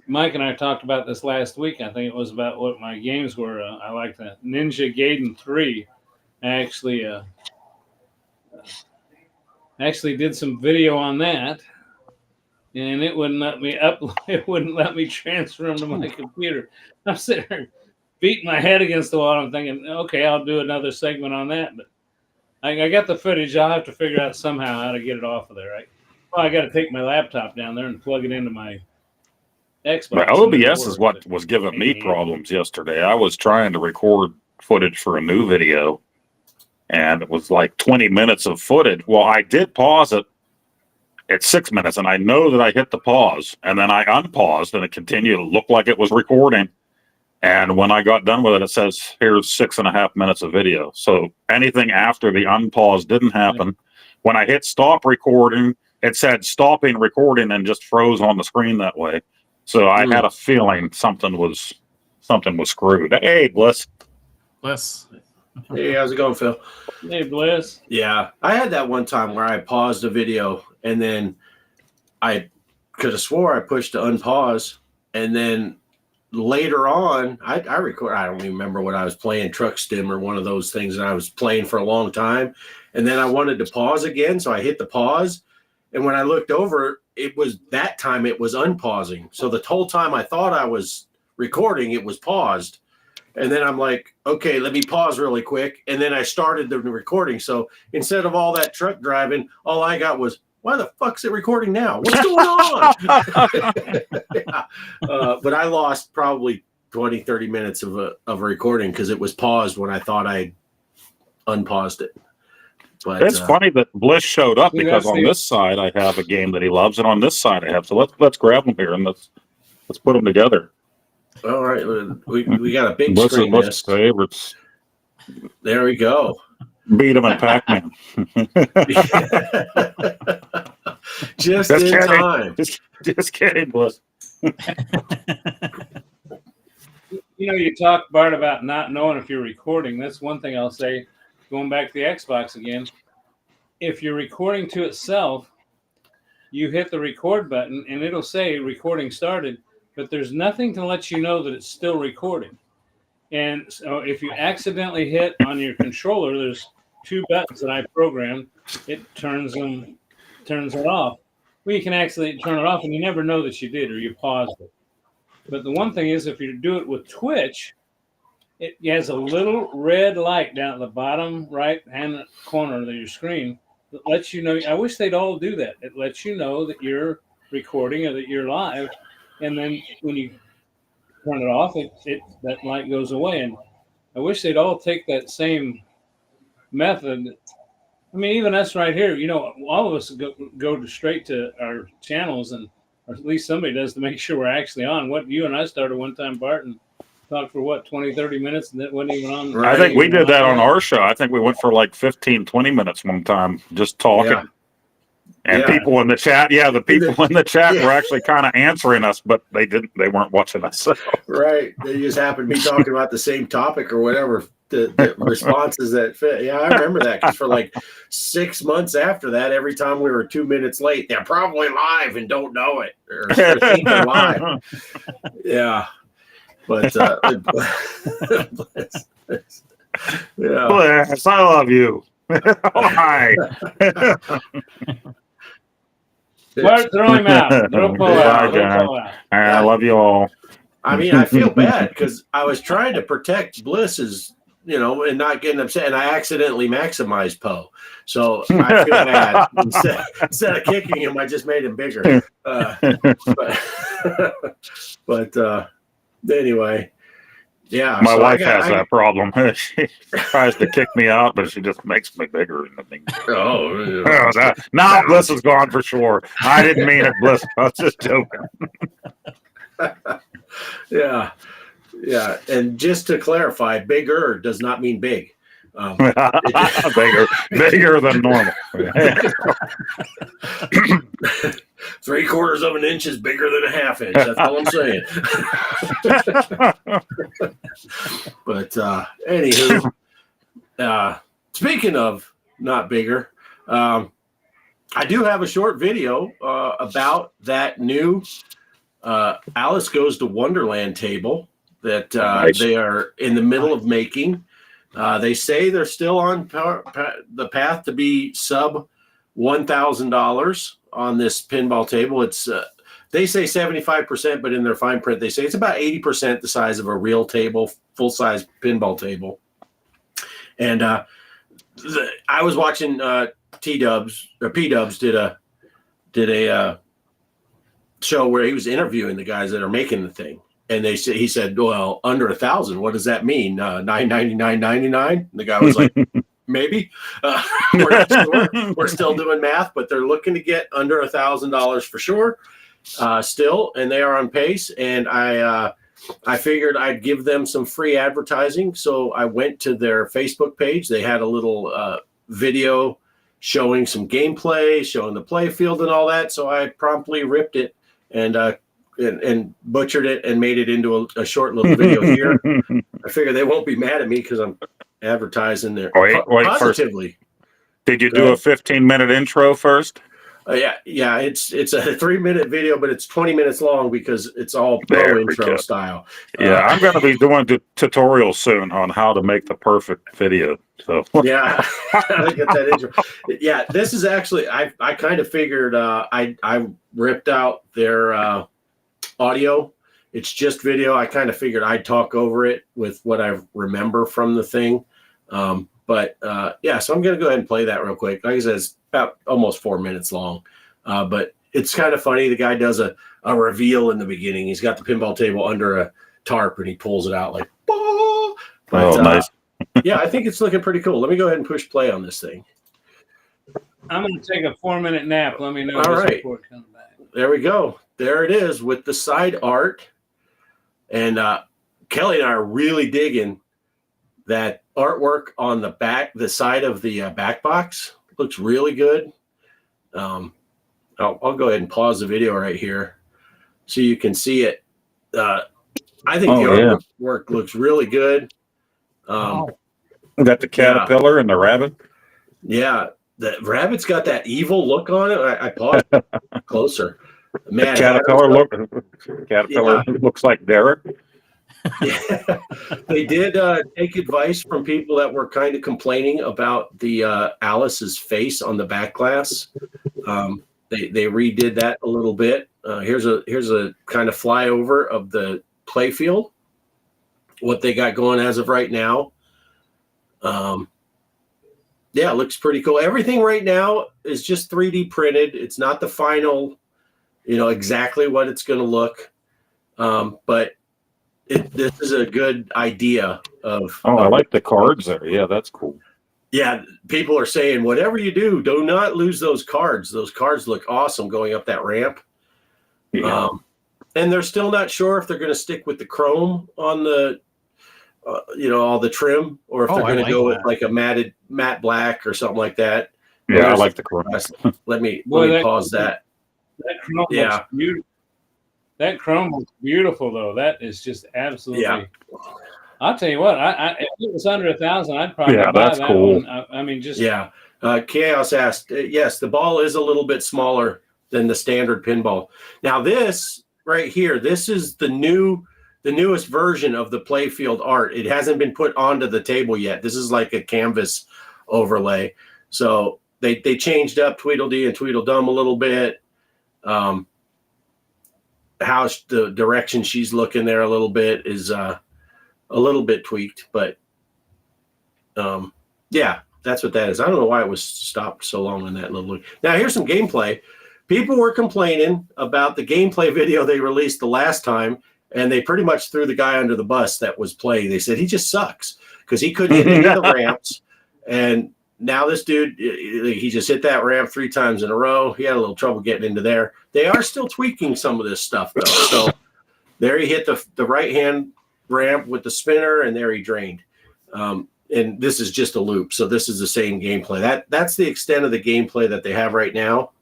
Mike and I talked about this last week. I think it was about what my games were. I liked that Ninja Gaiden 3. I actually did some video on that, and it wouldn't let me it wouldn't let me transfer them to my computer. I'm sitting there beating my head against the wall. I'm thinking, okay, I'll do another segment on that, but I got the footage. I'll have to figure out somehow how to get it off of there. I got to take my laptop down there and plug it into my Xbox. My OBS is what was giving me problems yesterday. I was trying to record footage for a new video, and it was like 20 minutes of footage. Well, I did pause it at 6 minutes, and I know that I hit the pause, and then I unpaused, and it continued to look like it was recording. And when I got done with it, it says, here's 6.5 minutes of video. So anything after the unpause didn't happen. When I hit stop recording, it said stopping recording and just froze on the screen that way. So I had a feeling something was screwed. Hey, Bliss. Bliss. Hey, how's it going, Phil? Hey, Bliss. Yeah, I had that one time where I paused a video, and then I could have swore I pushed to unpause, and then later on, I record. I don't even remember what I was playing, Truck Stim or one of those things, and I was playing for a long time, and then I wanted to pause again, so I hit the pause, and when I looked over, it was that time it was unpausing. So the whole time I thought I was recording, it was paused. And then I'm like, okay, let me pause really quick. And then I started the recording. So instead of all that truck driving, all I got was, why the fuck's it recording now? What's going on? But I lost probably 20, 30 minutes of a recording because it was paused when I thought I unpaused it. But It's funny that Bliss showed up See, because that's on the- this side I have a game that he loves, and on this side I have. So let's grab them here and let's put them together. all right, we got a big Bliss is screen Bliss' disc. favorites. There we go. Beat him in Pac-Man. Just Just in kidding. time. Just kidding, Bliss. You talk, Bart, about not knowing if you're recording. That's one thing I'll say, going back to the Xbox again. If you're recording to itself, you hit the record button and it'll say recording started, but there's nothing to let you know that it's still recording. And so if you accidentally hit on your controller, there's 2 buttons that I programmed. It turns it off. Well, you can actually turn it off and you never know that you did or you paused it. But the one thing is, if you do it with Twitch, it has a little red light down at the bottom right-hand corner of your screen that lets you know. I wish they'd all do that. It lets you know that you're recording or that you're live. And then when you turn it off, that light goes away. And I wish they'd all take that same method. I mean, even us right here, all of us go straight to our channels, and or at least somebody does, to make sure we're actually on. What you and I started one time, Bart, and talked for 20, 30 minutes, and that wasn't even on. I think we did that on our show. I think we went for like 15, 20 minutes one time just talking. Yeah. And Yeah. people in the chat, the people in the chat were actually kind of answering us, but they weren't watching us. So. Right. They just happened to be talking about the same topic or whatever. The responses that fit. Yeah, I remember that, because for like 6 months after that, every time we were 2 minutes late, they're probably live and don't know it, or think they're live. Yeah. But yeah. Bliss, I love you. Hi. Bart, throw him out. Throw Poe out. Bye, Throw Poe out. I love you all. I mean, I feel bad because I was trying to protect Bliss's, and not getting upset, and I accidentally maximized Poe. So I feel bad. Instead of kicking him, I just made him bigger. But anyway, yeah. My so wife has that problem. She tries to kick me out, but she just makes me bigger. Now Bliss is gone for sure. I didn't mean it, Bliss. I was just joking. Yeah. Yeah. And just to clarify, bigger does not mean big. Bigger than normal. 3/4 of an inch is bigger than a 1/2 inch. That's all I'm saying. But anywho, speaking of not bigger, I do have a short video about that new Alice Goes to Wonderland table that Nice. they are in the middle of making. They say they're still on the path to be sub $1,000 on this pinball table. It's they say 75%, but in their fine print they say it's about 80% the size of a real table, full size pinball table. And I was watching P-Dubs did a show where he was interviewing the guys that are making the thing. And he said, well, under 1,000, what does that mean? $999.99? And the guy was like, maybe. We're not sure. We're still doing math, but they're looking to get under $1,000 for sure still, and they are on pace. And I figured I'd give them some free advertising. So I went to their Facebook page. They had a little video showing some gameplay, showing the play field and all that. So I promptly ripped it and butchered it and made it into a short little video here. I figure they won't be mad at me because I'm advertising there Wait, positively. Did you do a 15-minute intro first? Yeah. It's a 3-minute video, but it's 20 minutes long because it's all pro intro style. Yeah, I'm going to be doing tutorials soon on how to make the perfect video. So yeah, I get that intro. Yeah, this is actually I kind of figured I ripped out their audio. It's just video. I kind of figured I'd talk over it with what I remember from the thing. But so I'm going to go ahead and play that real quick. Like I said, it's about almost 4 minutes long. But it's kind of funny. The guy does a reveal in the beginning. He's got the pinball table under a tarp and he pulls it out like, bah! But, nice. yeah, I think it's looking pretty cool. Let me go ahead and push play on this thing. I'm going to take a 4-minute nap. Let me know All right. before it comes back. There we go. There it is with the side art. And Kelly and I are really digging that artwork on the side of the back box. Looks really good. I'll go ahead and pause the video right here so you can see it. I think the artwork looks really good. We got the caterpillar and the rabbit. Yeah, the rabbit's got that evil look on it. I paused closer. Man, Caterpillar looks like Derek. Yeah. They did take advice from people that were kind of complaining about the Alice's face on the back glass. They redid that a little bit. Here's a kind of flyover of the playfield, what they got going as of right now. Yeah, it looks pretty cool. Everything right now is just 3D printed. It's not the final, exactly what it's going to look. But this is a good idea of. I like the cards there. Yeah, that's cool. Yeah, people are saying, whatever you do not lose those cards. Those cards look awesome going up that ramp. Yeah. And they're still not sure if they're going to stick with the chrome on the, all the trim, or if they're going to go with like a matte black or something like that. Yeah, I like the chrome. Let me pause that. That chrome looks beautiful. That chrome looks beautiful, though. That is just absolutely. Yeah. I'll tell you what. If it was under 1,000, I'd probably buy that's that cool. one. I mean, just Kaos asked, yes, the ball is a little bit smaller than the standard pinball. Now this right here, this is the newest version of the playfield art. It hasn't been put onto the table yet. This is like a canvas overlay. So they changed up Tweedledee and Tweedledum a little bit. How the direction she's looking there a little bit is a little bit tweaked, but that's what that is. I don't know why it was stopped so long in that little. Now here's some gameplay. People were complaining about the gameplay video they released the last time, and they pretty much threw the guy under the bus that was playing. They said he just sucks because he couldn't hit any of the ramps. And now this dude, he just hit that ramp 3 times in a row. He had a little trouble getting into there. They are still tweaking some of this stuff, though. So there he hit the right-hand ramp with the spinner, and there he drained. And this is just a loop, so this is the same gameplay. That's the extent of the gameplay that they have right now.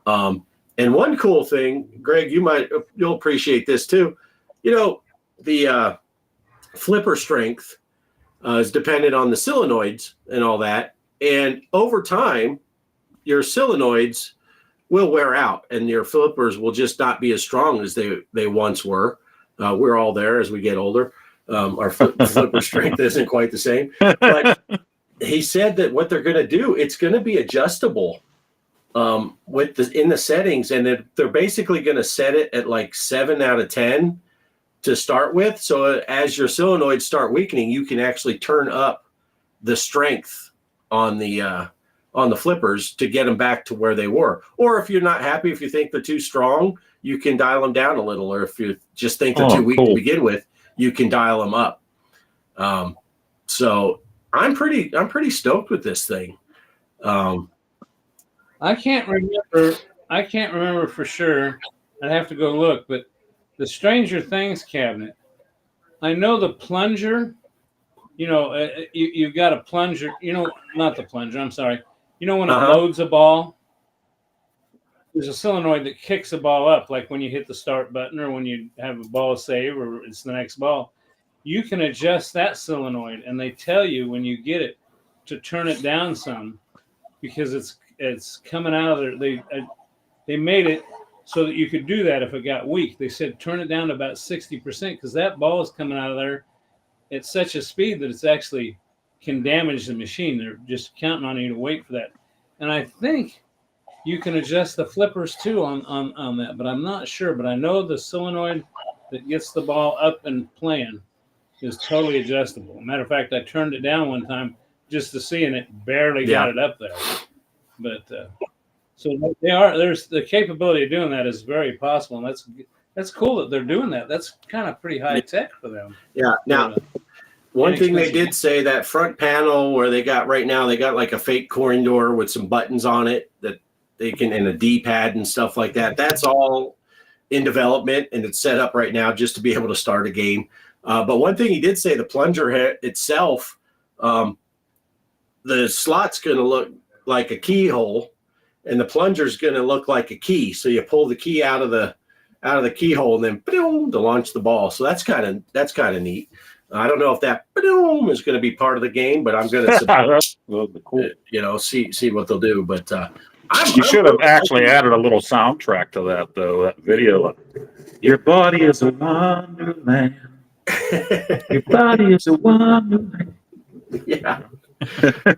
And one cool thing, Greg, you'll appreciate this too. The flipper strength is dependent on the solenoids and all that. And over time, your solenoids will wear out, and your flippers will just not be as strong as they once were. We're all there as we get older. Our flipper strength isn't quite the same. But he said that what they're going to do, it's going to be adjustable in the settings, and they're basically going to set it at like 7 out of 10 to start with. So as your solenoids start weakening, you can actually turn up the strength on the flippers to get them back to where they were. Or if you're not happy, if you think they're too strong, you can dial them down a little. Or if you just think they're too weak to begin with, you can dial them up. So I'm pretty stoked with this thing. I can't remember for sure. I'd have to go look, but the Stranger Things cabinet, I know the plunger, you've got a plunger, not the plunger, I'm sorry. When it loads a ball, there's a solenoid that kicks a ball up, like when you hit the start button or when you have a ball save or it's the next ball. You can adjust that solenoid, and they tell you when you get it to turn it down some because it's coming out of there. They made it so that you could do that if it got weak. They said turn it down to about 60% because that ball is coming out of there at such a speed that it's actually can damage the machine. They're just counting on you to wait for that. And I think you can adjust the flippers too on that, but I'm not sure. But I know the solenoid that gets the ball up and playing is totally adjustable. Matter of fact, I turned it down one time just to see, and it barely got it up there. But so there's the capability of doing that is very possible, and that's cool that they're doing that. That's kind of pretty high tech for them. Yeah. Now, One thing they inexpensive. did say, that front panel where they got right now, they got like a fake corridor with some buttons on it that they can, and a D-pad and stuff like that. That's all in development, and it's set up right now just to be able to start a game. But one thing he did say, the plunger itself, the slot's going to look like a keyhole, and the plunger's going to look like a key. So you pull the key out of the keyhole, and then boom, to launch the ball. So that's kind of neat. I don't know if that boom is going to be part of the game, but I'm going to That's cool. see what they'll do. But You should have actually added a little soundtrack to that, though. That video. Your body is a wonderland. Your body is a wonderland. Yeah.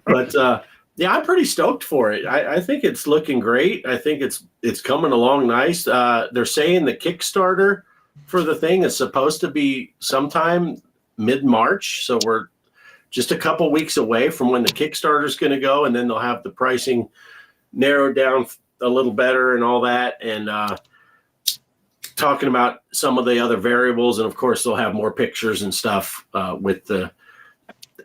But I'm pretty stoked for it. I think it's looking great. I think it's coming along nice. They're saying the Kickstarter for the thing is supposed to be sometime mid-March. So we're just a couple weeks away from when the Kickstarter is going to go, and then they'll have the pricing narrowed down a little better and all that. And talking about some of the other variables. And of course, they'll have more pictures and stuff with the,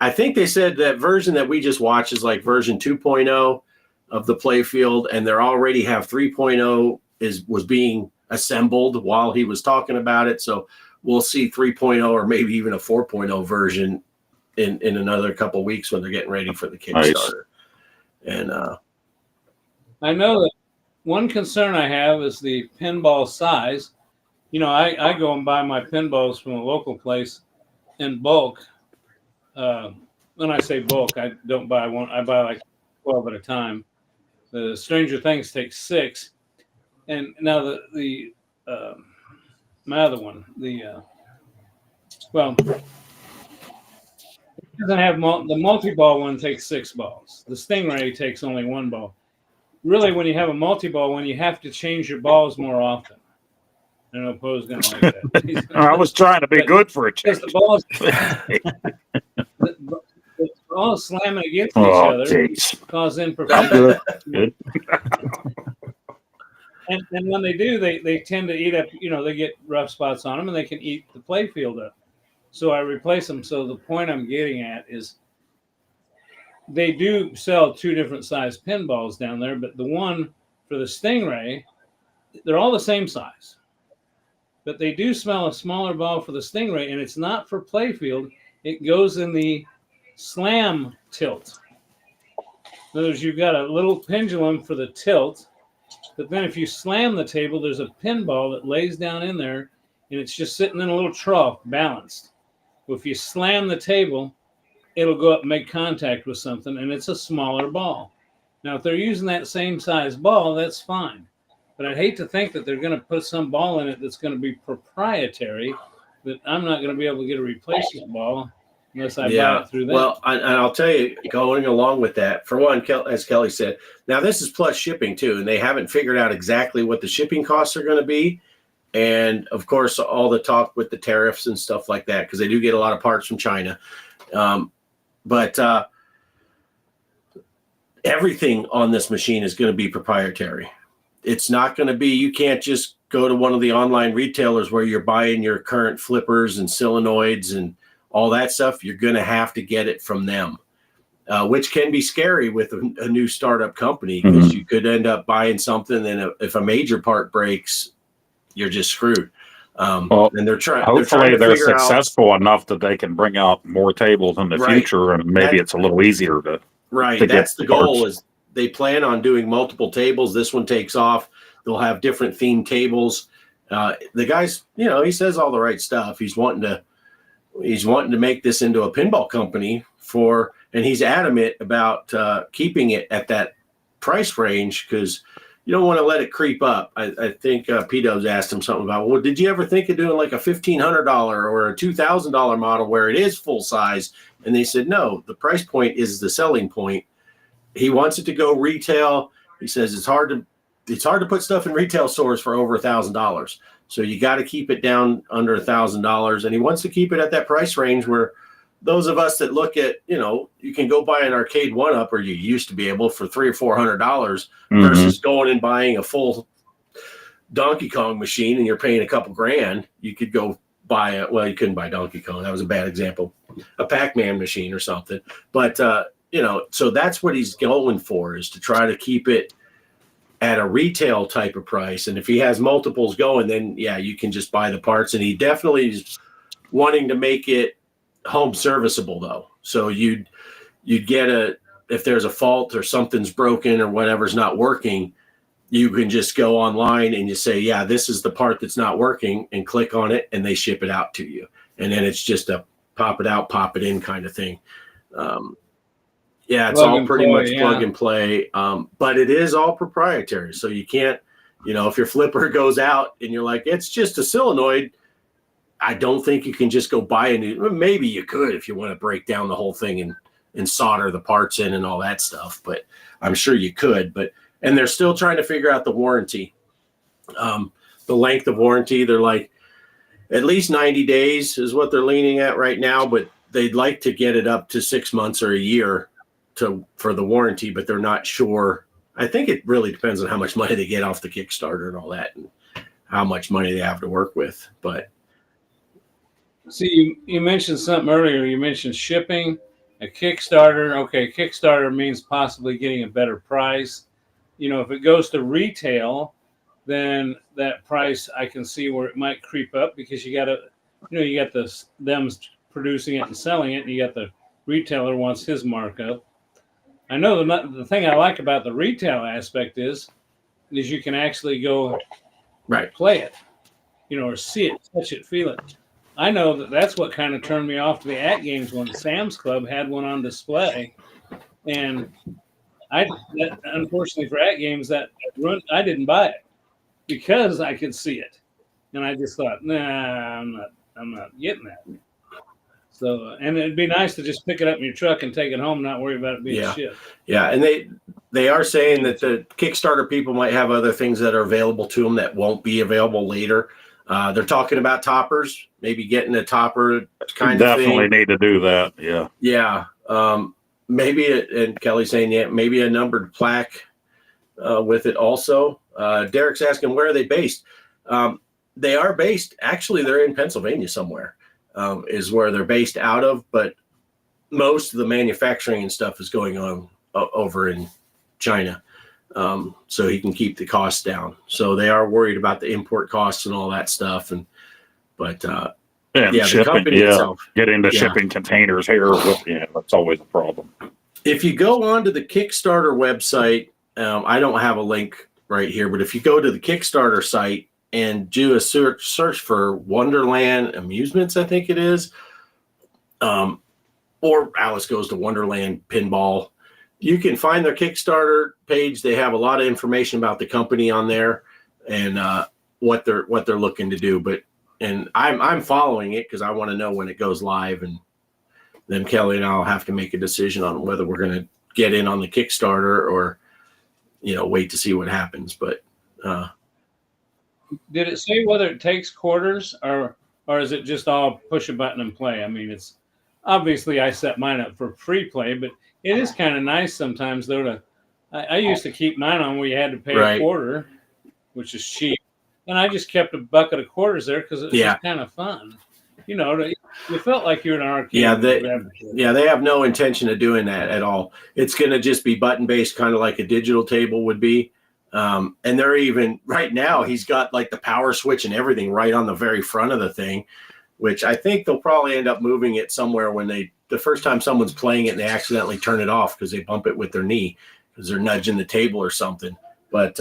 I think they said that version that we just watched is like version 2.0 of the playfield, and they already have 3.0 was being assembled while he was talking about it. So we'll see 3.0 or maybe even a 4.0 version in another couple weeks when they're getting ready for the Kickstarter. Nice. And I know that one concern I have is the pinball size. You know, I go and buy my pinballs from a local place in bulk. When I say bulk, I don't buy one. I buy like 12 at a time. The Stranger Things takes 6. And now the my other one, well, it doesn't have the multi-ball one takes 6 balls. The Stingray takes only 1 ball. Really, when you have a multi-ball one, you have to change your balls more often. I know Poe's going to like that. I was trying to be good for a change. The balls slamming against each other cause imperfection. Good. And when they do, they tend to eat up, they get rough spots on them, and they can eat the playfield up. So I replace them. So the point I'm getting at is they do sell 2 different size pinballs down there, but the one for the Stingray, they're all the same size. But they do smell a smaller ball for the Stingray, and it's not for playfield. It goes in the slam tilt. In other words, you've got a little pendulum for the tilt, but then if you slam the table, there's a pinball that lays down in there, and it's just sitting in a little trough, balanced. Well, if you slam the table, it'll go up and make contact with something, and it's a smaller ball. Now, if they're using that same size ball, that's fine. But I'd hate to think that they're going to put some ball in it that's going to be proprietary, that I'm not going to be able to get a replacement ball unless I buy it through that. Well, and I'll tell you, going along with that, for one, as Kelly said, now this is plus shipping too, and they haven't figured out exactly what the shipping costs are going to be. And of course, all the talk with the tariffs and stuff like that, because they do get a lot of parts from China. But everything on this machine is going to be proprietary. It's not going to be, you can't just go to one of the online retailers where you're buying your current flippers and solenoids and all that stuff. You're going to have to get it from them, which can be scary with a new startup company, because you could end up buying something, and if a major part breaks, you're just screwed. And they're trying. Hopefully, they're successful enough that they can bring out more tables in the future, and maybe it's a little easier to. Right. That's the goal. Is they plan on doing multiple tables. This one takes off. They'll have different themed tables. The guy's, he says all the right stuff. He's wanting to make this into a pinball company and he's adamant about keeping it at that price range, because you don't want to let it creep up. I think Pito's asked him something about, well, did you ever think of doing like a $1,500 or a $2,000 model where it is full size? And they said, no, the price point is the selling point. He wants it to go retail. He says it's hard to put stuff in retail stores for over $1,000. So you got to keep it down under $1,000. And he wants to keep it at that price range where those of us that look at, you can go buy an arcade 1-up, or you used to be able, for $300 or $400 versus going and buying a full Donkey Kong machine and you're paying a couple grand. You could go buy you couldn't buy Donkey Kong. That was a bad example. A Pac-Man machine or something. But, so that's what he's going for, is to try to keep it at a retail type of price. And if he has multiples going, then yeah, you can just buy the parts. And he definitely is wanting to make it home serviceable though. So you'd get if there's a fault or something's broken or whatever's not working, you can just go online and you say, yeah, this is the part that's not working, and click on it and they ship it out to you. And then it's just a pop it out, pop it in kind of thing. It's all pretty much plug and play. But it is all proprietary. So you can't, if your flipper goes out and you're like, it's just a solenoid, I don't think you can just go buy a new. Maybe you could if you want to break down the whole thing and solder the parts in and all that stuff. But I'm sure you could. And they're still trying to figure out the warranty. The length of warranty, they're like at least 90 days is what they're leaning at right now. But they'd like to get it up to 6 months or a year for the warranty, but they're not sure. I think it really depends on how much money they get off the Kickstarter and all that, and how much money they have to work with. But see, you mentioned something earlier. You mentioned shipping, a Kickstarter. Okay, Kickstarter means possibly getting a better price. If it goes to retail, then that price I can see where it might creep up, because you got them producing it and selling it, and you got the retailer wants his markup. I know the thing I like about the retail aspect is you can actually go play it, or see it, touch it, feel it. I know that's what kind of turned me off to the At Games when Sam's Club had one on display, and unfortunately for At Games I didn't buy it because I could see it, and I just thought, nah, I'm not getting that. So, and it'd be nice to just pick it up in your truck and take it home, not worry about it being shipped. Yeah, and they are saying that the Kickstarter people might have other things that are available to them that won't be available later. They're talking about toppers, maybe getting a topper kind of thing. Definitely need to do that. Yeah. Yeah. And Kelly's saying, maybe a numbered plaque with it also. Derek's asking, where are they based? They are based, actually, they're in Pennsylvania somewhere. Is where they're based out of, but most of the manufacturing and stuff is going on over in China, so he can keep the costs down. So they are worried about the import costs and all that stuff, but shipping, the company itself, getting the shipping containers here, that's always a problem. If you go onto the Kickstarter website, I don't have a link right here, but if you go to the Kickstarter site and do a search for Wonderland Amusements, I think it is, or Alice Goes to Wonderland Pinball, you can find their Kickstarter page. They have a lot of information about the company on there and what they're looking to do. And I'm following it because I want to know when it goes live, and then Kelly and I'll have to make a decision on whether we're going to get in on the Kickstarter or wait to see what happens. But did it say whether it takes quarters or is it just all push a button and play? I mean, it's obviously I set mine up for free play, but it is kind of nice sometimes though I used to keep mine on where you had to pay a quarter, which is cheap, and I just kept a bucket of quarters there because it was kind of fun. You felt like you were in an arcade. They have no intention of doing that at all. It's going to just be button based, kind of like a digital table would be. And they're even right now, he's got like the power switch and everything right on the very front of the thing, which I think they'll probably end up moving it somewhere when the first time someone's playing it and they accidentally turn it off because they bump it with their knee because they're nudging the table or something. But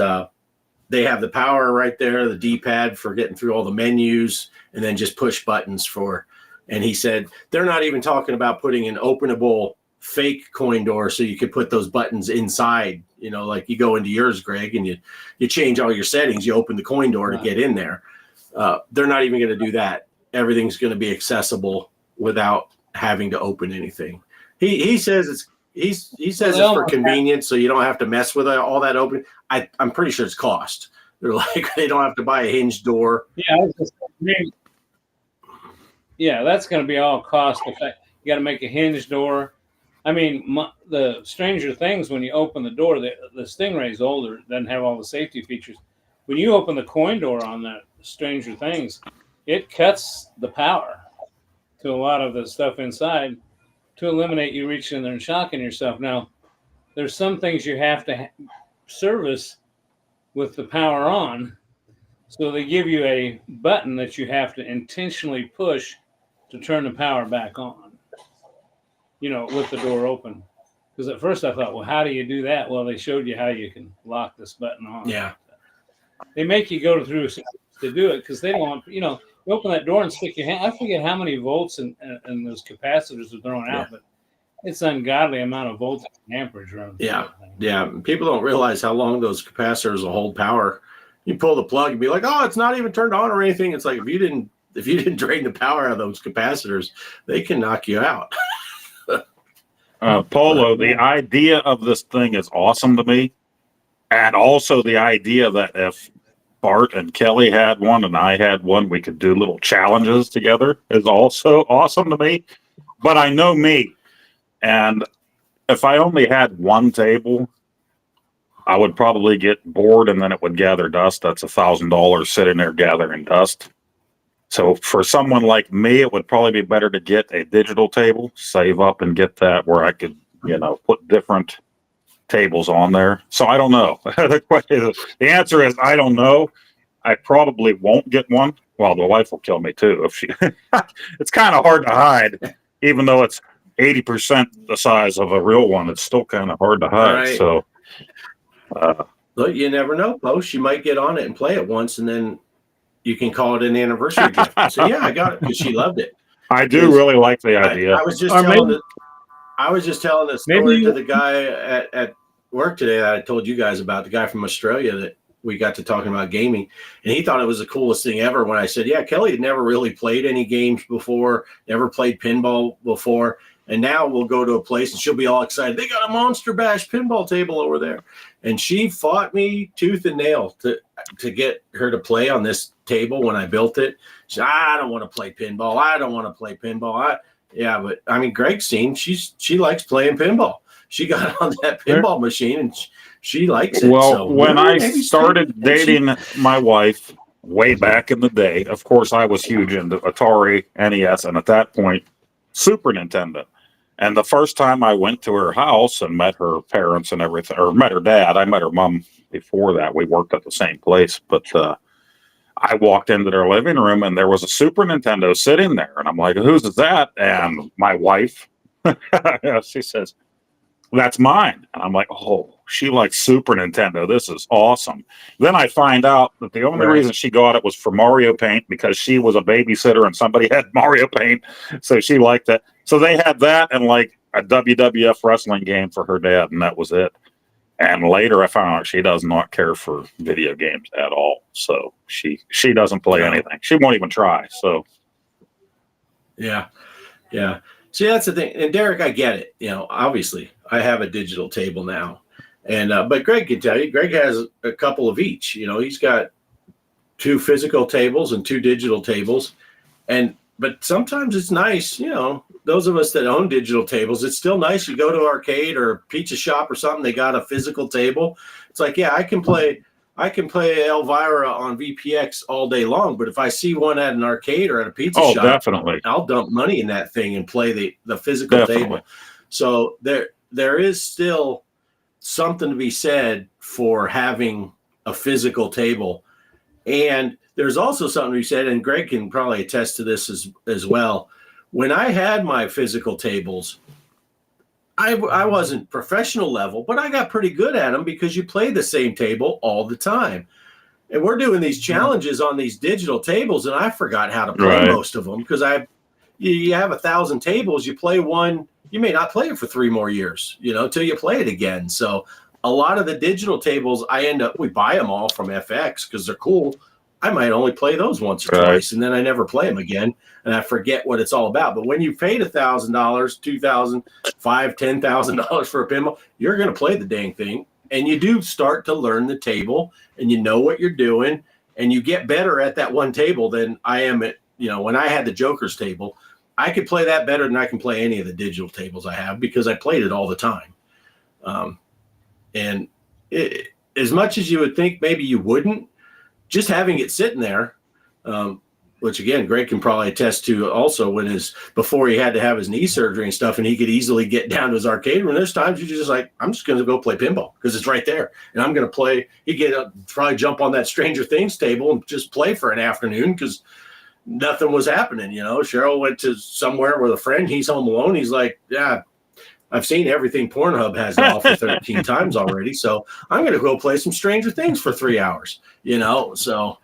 they have the power right there, the D-pad for getting through all the menus, and then just push buttons and he said they're not even talking about putting an openable fake coin door so you could put those buttons inside, like you go into yours, Greg, and you change all your settings, you open the coin door to get in there. They're not even going to do that. Everything's going to be accessible without having to open anything. He says it's for convenience, so you don't have to mess with all that open. I'm pretty sure it's cost. They're like, they don't have to buy a hinge door. Yeah, that's going to be all cost effective. You got to make a hinge door. I mean, the Stranger Things, when you open the door, the Stingray's older, doesn't have all the safety features. When you open the coin door on that Stranger Things, it cuts the power to a lot of the stuff inside to eliminate you reaching in there and shocking yourself. Now, there's some things you have to service with the power on. So they give you a button that you have to intentionally push to turn the power back on, with the door open. Because at first I thought, well, how do you do that? Well, they showed you how you can lock this button on. Yeah. They make you go through to do it because they don't want, you open that door and stick your hand. I forget how many volts and those capacitors are thrown out, but it's ungodly amount of volts and amperage running. Yeah. Yeah. People don't realize how long those capacitors will hold power. You pull the plug and be like, oh, it's not even turned on or anything. It's like, if you didn't drain the power out of those capacitors, they can knock you out. Polo, the idea of this thing is awesome to me. And also the idea that if Bart and Kelly had one and I had one, we could do little challenges together is also awesome to me. But I know me. And if I only had one table, I would probably get bored and then it would gather dust. That's $1,000 sitting there gathering dust. So for someone like me, it would probably be better to get a digital table, save up and get that where I could, put different tables on there. So I don't know. The answer is I don't know. I probably won't get one. Well, the wife will kill me too if she. It's kind of hard to hide, even though it's 80% the size of a real one. It's still kind of hard to hide. Right. So. Look, you never know, Post. You might get on it and play it once, and then you can call it an anniversary gift. So yeah, I got it because she loved it. I do really like the idea. I was just telling the story to the guy at work today that I told you guys about, the guy from Australia that we got to talking about gaming, and he thought it was the coolest thing ever when I said, yeah, Kelly had never really played any games before, never played pinball before. And now we'll go to a place and she'll be all excited. They got a Monster Bash pinball table over there. And she fought me tooth and nail to get her to play on this table when I built it. She said, I don't want to play pinball. I don't want to play pinball. But I mean, Greg's seen, she likes playing pinball. She got on that pinball machine and she likes it. Well, so when I started dating my wife way back in the day, of course, I was huge into Atari, NES, and at that point, Super Nintendo. And the first time I went to her house and met her parents and everything, or met her dad, I met her mom before that. We worked at the same place. But I walked into their living room and there was a Super Nintendo sitting there. And I'm like, whose is that? And my wife, she says, that's mine. And I'm like, oh, she likes Super Nintendo. This is awesome. Then I find out that the only reason she got it was for Mario Paint because she was a babysitter and somebody had Mario Paint. So she liked it. So they had that and like a WWF wrestling game for her dad, and that was it. And later I found out she does not care for video games at all. So she doesn't play anything. She won't even try. So yeah. See, that's the thing. And Derek, I get it. Obviously I have a digital table now. And but Greg can tell you, Greg has a couple of each. He's got 2 physical tables and 2 digital tables. But sometimes it's nice, those of us that own digital tables, it's still nice. You go to arcade or a pizza shop or something, they got a physical table. It's like, yeah, I can play Elvira on VPX all day long, but if I see one at an arcade or at a pizza shop, definitely, I'll dump money in that thing and play the physical table. So there is still something to be said for having a physical table. And there's also something to be said, and Greg can probably attest to this as well. When I had my physical tables, I wasn't professional level, but I got pretty good at them because you play the same table all the time. And we're doing these challenges on these digital tables, and I forgot how to play most of them because you have 1,000 tables, you play one, you may not play it for 3 more years, till you play it again. So a lot of the digital tables, we buy them all from FX because they're cool. I might only play those once or twice, and then I never play them again, and I forget what it's all about. But when you paid $1,000, $2,000, $5,000, $10,000 for a pinball, you're going to play the dang thing, and you do start to learn the table, and you know what you're doing, and you get better at that one table than I am at. When I had the Joker's table, I could play that better than I can play any of the digital tables I have because I played it all the time. As much as you would think maybe you wouldn't, just having it sitting there which again, Greg can probably attest to also before he had to have his knee surgery and stuff, and he could easily get down to his arcade room. There's times you're just like, I'm just going to go play pinball because it's right there. And I'm going to play. He'd get up, probably jump on that Stranger Things table and just play for an afternoon because nothing was happening. Cheryl went to somewhere with a friend. He's home alone. He's like, yeah, I've seen everything Pornhub has to offer 13 times already. So I'm going to go play some Stranger Things for 3 hours, so.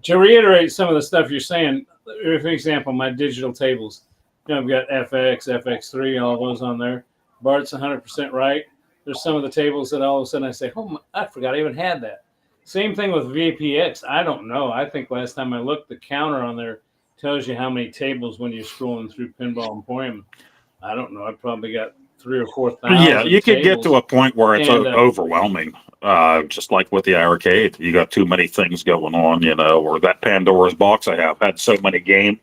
To reiterate some of the stuff you're saying, for example, my digital tables, I've got FX, FX3, all those on there. Bart's 100% right. There's some of the tables that all of a sudden I say, oh, I forgot I even had that. Same thing with VPX. I don't know. I think last time I looked, the counter on there tells you how many tables when you're scrolling through Pinball Emporium. I don't know. I probably got 3,000 or 4,000. Yeah, you could get to a point where it's And, overwhelming. Just like with the arcade, you got too many things going on, or that Pandora's box I have had too many games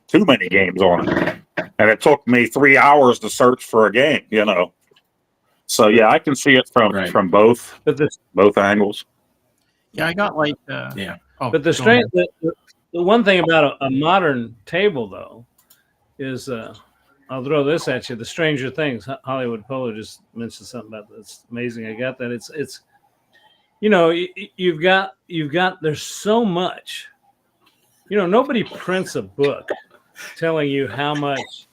on it. And it took me 3 hours to search for a game, So yeah, I can see it from both angles. Yeah, I got like Yeah. Oh, But the one thing about a modern table, though, is I'll throw this at you: the Stranger Things. Hollywood Polo just mentioned something about that's amazing. I got that. It's you've got there's so much. Nobody prints a book telling you how much.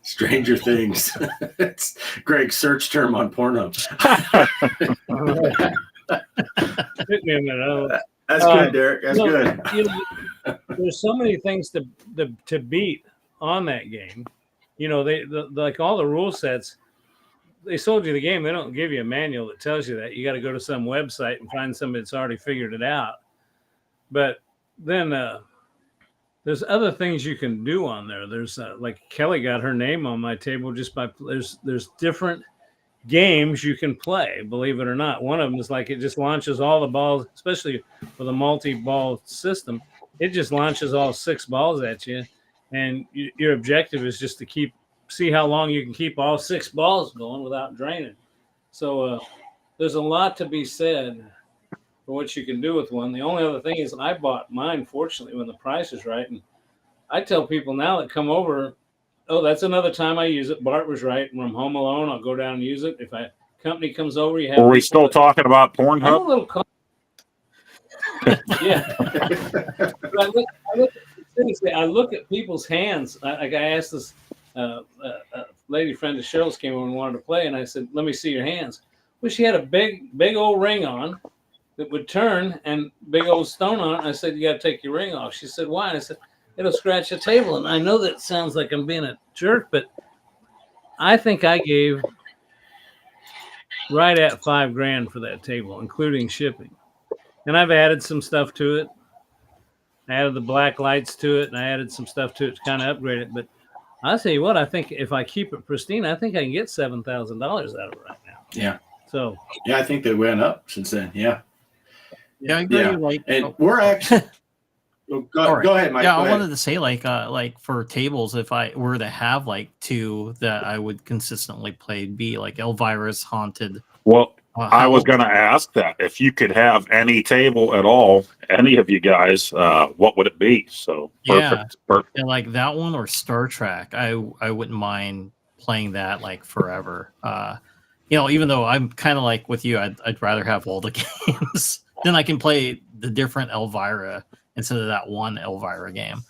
Stranger Things. It's Greg's search term on Pornhub. Took me a minute. That's good, Derek. That's good. There's so many things to beat on that game. Like all the rule sets, they sold you the game. They don't give you a manual that tells you that. You got to go to some website and find somebody that's already figured it out. But then there's other things you can do on there. There's like Kelly got her name on my table just by there's different games you can play, believe it or not. One of them is like it just launches all the balls, especially with a multi-ball system. It just launches all 6 balls at you, and your objective is just to see how long you can keep all 6 balls going without draining. So there's a lot to be said for what you can do with one. The only other thing is I bought mine, fortunately, when the price is right. And I tell people now that come over, oh, that's another time I use it. Bart was right. When I'm home alone, I'll go down and use it. If company comes over, you have. Are we still talking about I'm a Pornhub? little. Yeah. But I look at people's hands. I asked this lady friend of Cheryl's came over and wanted to play, and I said, "Let me see your hands." Well, she had a big old ring on that would turn and big old stone on it. I said, "You got to take your ring off." She said, "Why?" And I said, "It'll scratch the table." And I know that sounds like I'm being a jerk, but I think I gave right at $5,000 for that table, including shipping. And I've added some stuff to it. I added the black lights to it, and I added some stuff to it to kind of upgrade it. But I'll tell you what, I think if I keep it pristine, I think I can get $7,000 out of it right now. Yeah. So. Yeah, I think they went up since then. Yeah. Yeah, I agree. Yeah. And we're actually. Go ahead, Mike. Yeah, go I ahead. wanted to say like for tables, if I were to have like 2 that I would consistently play, be like Elvira's Haunted. Well, I was going to ask that if you could have any table at all, any of you guys, what would it be? So perfect. And like that one or Star Trek, I wouldn't mind playing that like forever. Even though I'm kind of like with you, I'd rather have all the games. Then I can play the different Elvira instead of that one Elvira game.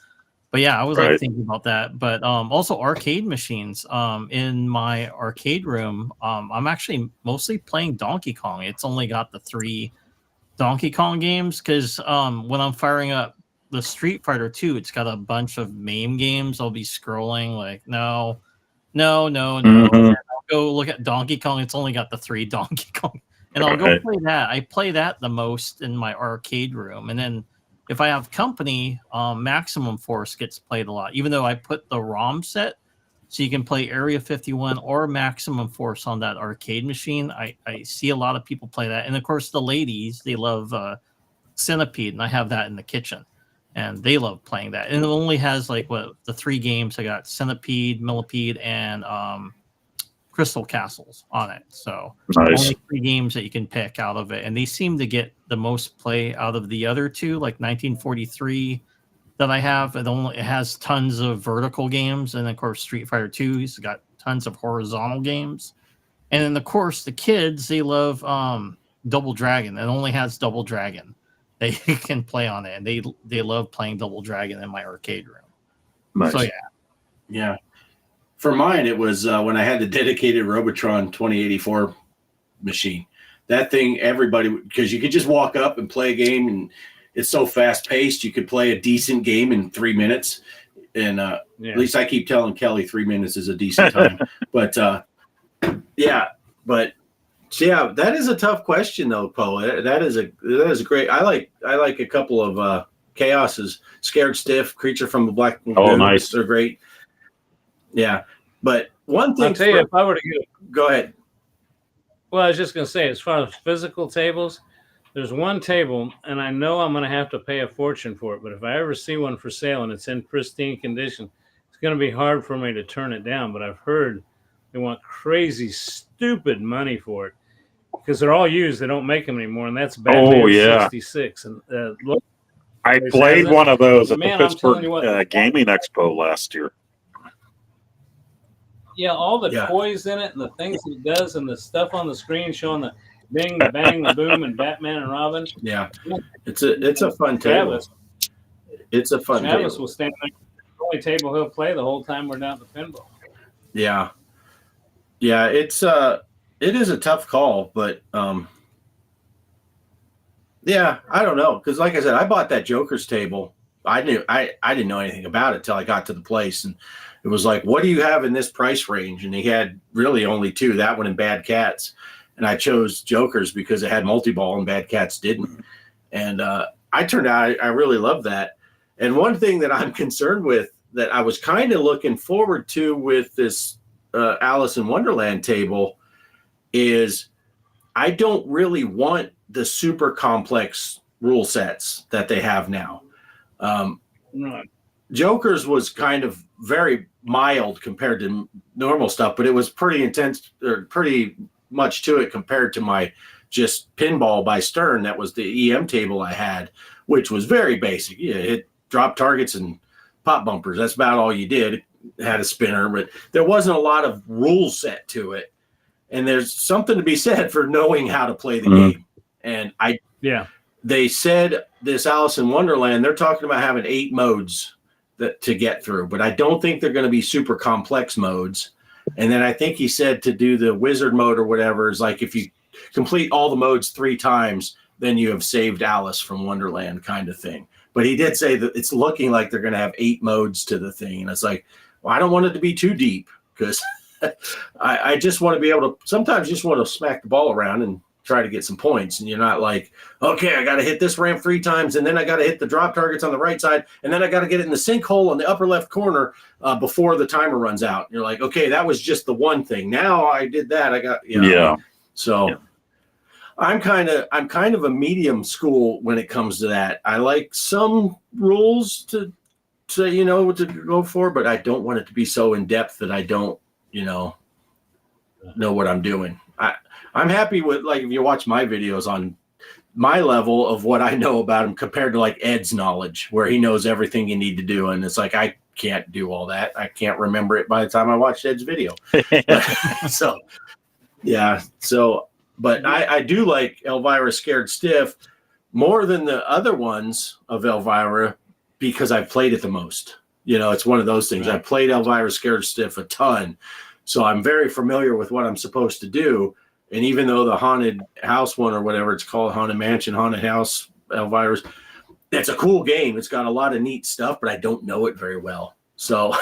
But yeah, I was like thinking about that. But also arcade machines. In my arcade room, I'm actually mostly playing Donkey Kong. It's only got the 3 Donkey Kong games because when I'm firing up the Street Fighter 2, it's got a bunch of MAME games. I'll be scrolling like, no. Mm-hmm. And I'll go look at Donkey Kong. It's only got the 3 Donkey Kong. And I'll go play that. I play that the most in my arcade room. And then if I have company, Maximum Force gets played a lot, even though I put the ROM set so you can play Area 51 or Maximum Force on that arcade machine. I see a lot of people play that. And of course, the ladies, they love Centipede, and I have that in the kitchen. And they love playing that. And it only has like the 3 games. I got Centipede, Millipede, and Crystal Castles on it. So Nice. only 3 games that you can pick out of it, and they seem to get the most play out of the other 2, like 1943 that I have. It has tons of vertical games, and of course Street Fighter 2's got tons of horizontal games. And then of course the kids, they love Double Dragon. It only has Double Dragon. They can play on it, and they love playing Double Dragon in my arcade room. Nice. So Yeah. For mine, it was when I had the dedicated Robotron 2084 machine. That thing, everybody, because you could just walk up and play a game, and it's so fast paced. You could play a decent game in 3 minutes. And at least I keep telling Kelly 3 minutes is a decent time. But that is a tough question though, Poe. That is a great. I like a couple of Kaos's, Scared Stiff, Creature from the Black Lagoon. Oh, nice. They're great. Yeah, but one thing. I'll tell you, if I were to get, go ahead. well, I was just going to say, as far as physical tables, there's one table, and I know I'm going to have to pay a fortune for it. But if I ever see one for sale and it's in pristine condition, it's going to be hard for me to turn it down. But I've heard they want crazy, stupid money for it because they're all used. They don't make them anymore, and that's Batman 66. And I played one of those at Man, the I'm telling you Pittsburgh what. Gaming Expo last year. Yeah, all the toys in it and the things it does and the stuff on the screen showing the bing, the bang, the boom, and Batman and Robin. Yeah, it's a fun table. It's a fun table. Travis will stand there. The only table he'll play the whole time we're down at the pinball. Yeah, it is a tough call, but yeah, I don't know, because like I said, I bought that Joker's table. I didn't know anything about it till I got to the place, and it was like, what do you have in this price range? And he had really only 2, that one and Bad Cats. And I chose Joker's because it had multi-ball and Bad Cats didn't. And I turned out I really love that. And one thing that I'm concerned with that I was kind of looking forward to with this Alice in Wonderland table is I don't really want the super complex rule sets that they have now. Joker's was kind of very mild compared to normal stuff, but it was pretty intense, or pretty much to it compared to my just pinball by Stern. That was the EM table I had, which was very basic. You hit drop targets and pop bumpers. That's about all you did. It had a spinner, but there wasn't a lot of rule set to it. And there's something to be said for knowing how to play the game. And they said this Alice in Wonderland, they're talking about having 8 modes to get through, but I don't think they're going to be super complex modes. And then I think he said to do the wizard mode or whatever is like if you complete all the modes 3 times, then you have saved Alice from Wonderland kind of thing. But he did say that it's looking like they're going to have 8 modes to the thing. And it's like, well, I don't want it to be too deep because I just want to be able to sometimes just want to smack the ball around and try to get some points. And you're not like, okay, I got to hit this ramp 3 times, and then I got to hit the drop targets on the right side, and then I got to get it in the sinkhole on the upper left corner before the timer runs out. And you're like, okay, that was just the one thing. Now I did that. I got, So I'm kind of a medium school when it comes to that. I like some rules to go for, but I don't want it to be so in depth that I don't, know what I'm doing. I'm happy with, like, if you watch my videos on my level of what I know about him compared to like Ed's knowledge, where he knows everything you need to do. And it's like, I can't do all that. I can't remember it by the time I watched Ed's video. But I do like Elvira Scared Stiff more than the other ones of Elvira because I've played it the most. It's one of those things. Right. I played Elvira Scared Stiff a ton. So I'm very familiar with what I'm supposed to do. And even though the haunted house one or whatever it's called, haunted mansion, haunted house, Elvira's, it's a cool game. It's got a lot of neat stuff, but I don't know it very well. So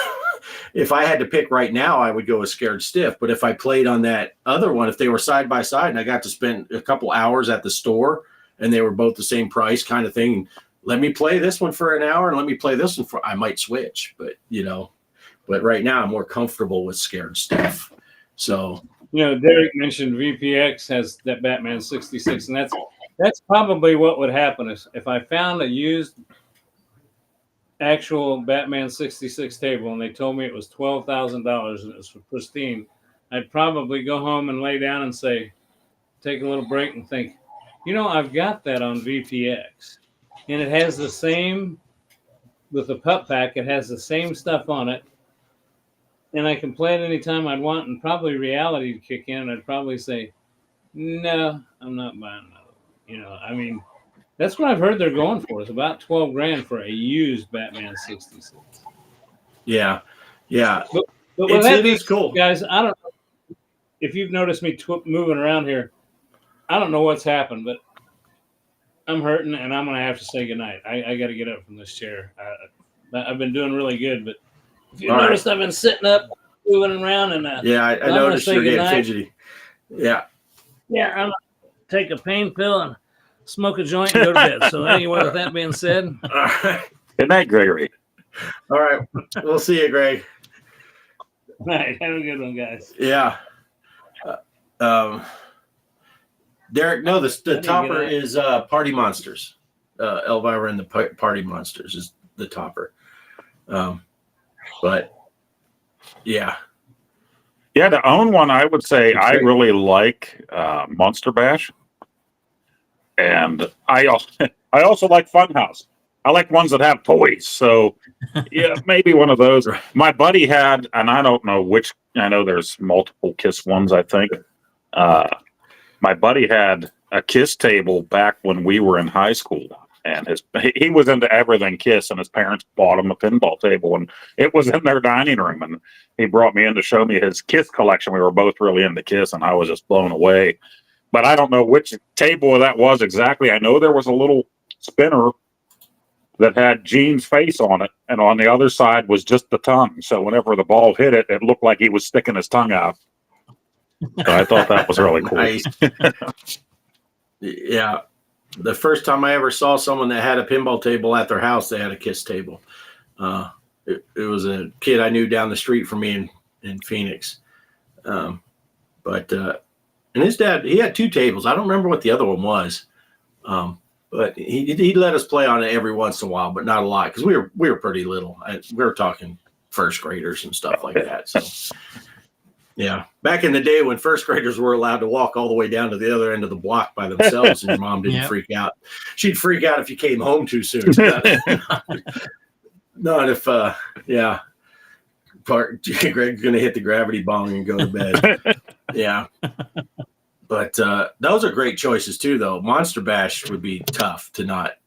if I had to pick right now, I would go with Scared Stiff. But if I played on that other one, if they were side by side and I got to spend a couple hours at the store and they were both the same price kind of thing, let me play this one for an hour and let me play this one I might switch. But, but right now I'm more comfortable with Scared Stiff. So, Derek mentioned VPX has that Batman 66, and that's probably what would happen if I found a used actual Batman 66 table and they told me it was $12,000 and it was for pristine. I'd probably go home and lay down and say, take a little break and think, I've got that on VPX. And it has the same, with the pup pack, it has the same stuff on it. And I can play it anytime I'd want, and probably reality would kick in, and I'd probably say, no, I'm not buying another one. I mean, that's what I've heard they're going for. It's about $12,000 for a used Batman 66. Yeah. Yeah. But with that it is cool. Guys, I don't know if you've noticed me moving around here. I don't know what's happened, but I'm hurting, and I'm going to have to say goodnight. I got to get up from this chair. I've been doing really good, but if you noticed, I've been sitting up, moving around, and I noticed you're getting fidgety. Yeah. Yeah, I'm going to take a pain pill and smoke a joint and go to bed. So anyway, with that being said. All right. Good night, Gregory. All right. We'll see you, Greg. All right. Have a good one, guys. Yeah. Derek, no, the topper is Party Monsters. Elvira and the Party Monsters is the topper. But yeah. Yeah, to own one, I would say I really like Monster Bash. And I also like Funhouse. I like ones that have toys. So yeah, maybe one of those. My buddy had, and I don't know which, I know there's multiple KISS ones, I think. My buddy had a KISS table back when we were in high school. And he was into everything KISS, and his parents bought him a pinball table, and it was in their dining room. And he brought me in to show me his KISS collection. We were both really into KISS, and I was just blown away. But I don't know which table that was exactly. I know there was a little spinner that had Gene's face on it, and on the other side was just the tongue. So whenever the ball hit it, it looked like he was sticking his tongue out. So I thought that was really cool. Nice. Yeah. The first time I ever saw someone that had a pinball table at their house, they had a KISS table. It was a kid I knew down the street from me in Phoenix. And his dad, he had two tables. I don't remember what the other one was. But he let us play on it every once in a while, but not a lot, because we were pretty little. We were talking first graders and stuff like that. So yeah, back in the day when first graders were allowed to walk all the way down to the other end of the block by themselves, and your mom didn't freak out. She'd freak out if you came home too soon. Not if, Greg's going to hit the gravity bong and go to bed. Yeah. But those are great choices too, though. Monster Bash would be tough to not,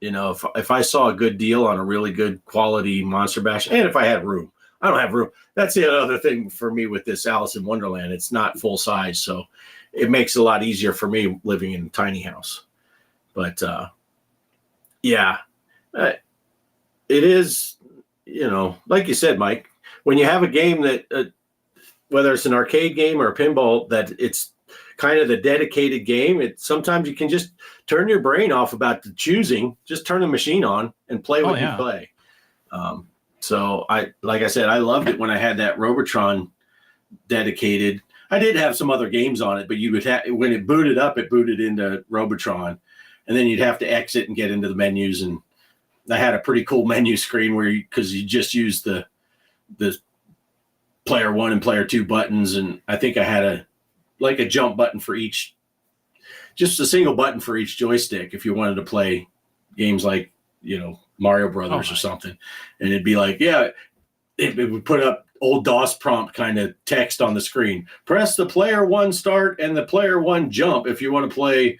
if I saw a good deal on a really good quality Monster Bash, and if I had room. I don't have room. That's the other thing for me with this Alice in Wonderland. It's not full size, so it makes it a lot easier for me living in a tiny house. But it is, like you said, Mike, when you have a game that, whether it's an arcade game or a pinball, that it's kind of the dedicated game, sometimes you can just turn your brain off about the choosing, just turn the machine on and play what you play. So like I said, I loved it when I had that Robotron dedicated. I did have some other games on it, but you would have, when it booted up, it booted into Robotron, and then you'd have to exit and get into the menus. And I had a pretty cool menu screen because you just use the player 1 and player 2 buttons. And I think I had a jump button for each, just a single button for each joystick if you wanted to play games like, Mario Brothers or something. And it'd be like, it would put up old DOS prompt kind of text on the screen. Press the player 1 start and the player 1 jump if you want to play,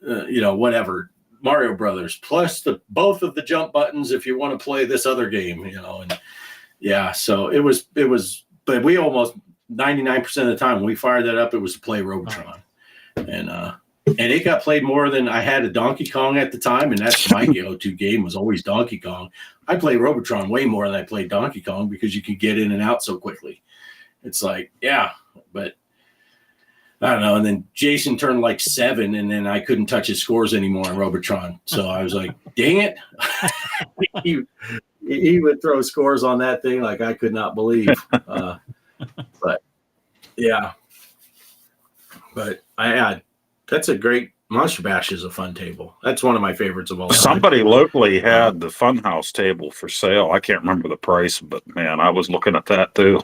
whatever, Mario Brothers. Plus both of the jump buttons if you want to play this other game, And yeah, so it was, but we almost 99% of the time when we fired that up, it was to play Robotron. And it got played more than I had a Donkey Kong at the time, and that's my go-to game was always Donkey Kong. I played Robotron way more than I played Donkey Kong because you could get in and out so quickly. It's like, but I don't know. And then Jason turned like 7, and then I couldn't touch his scores anymore on Robotron. So I was like, dang it. he would throw scores on that thing like I could not believe. But yeah. But that's a great Monster Bash is a fun table. That's one of my favorites of all time. Somebody locally had the Funhouse table for sale. I can't remember the price, but man, I was looking at that too.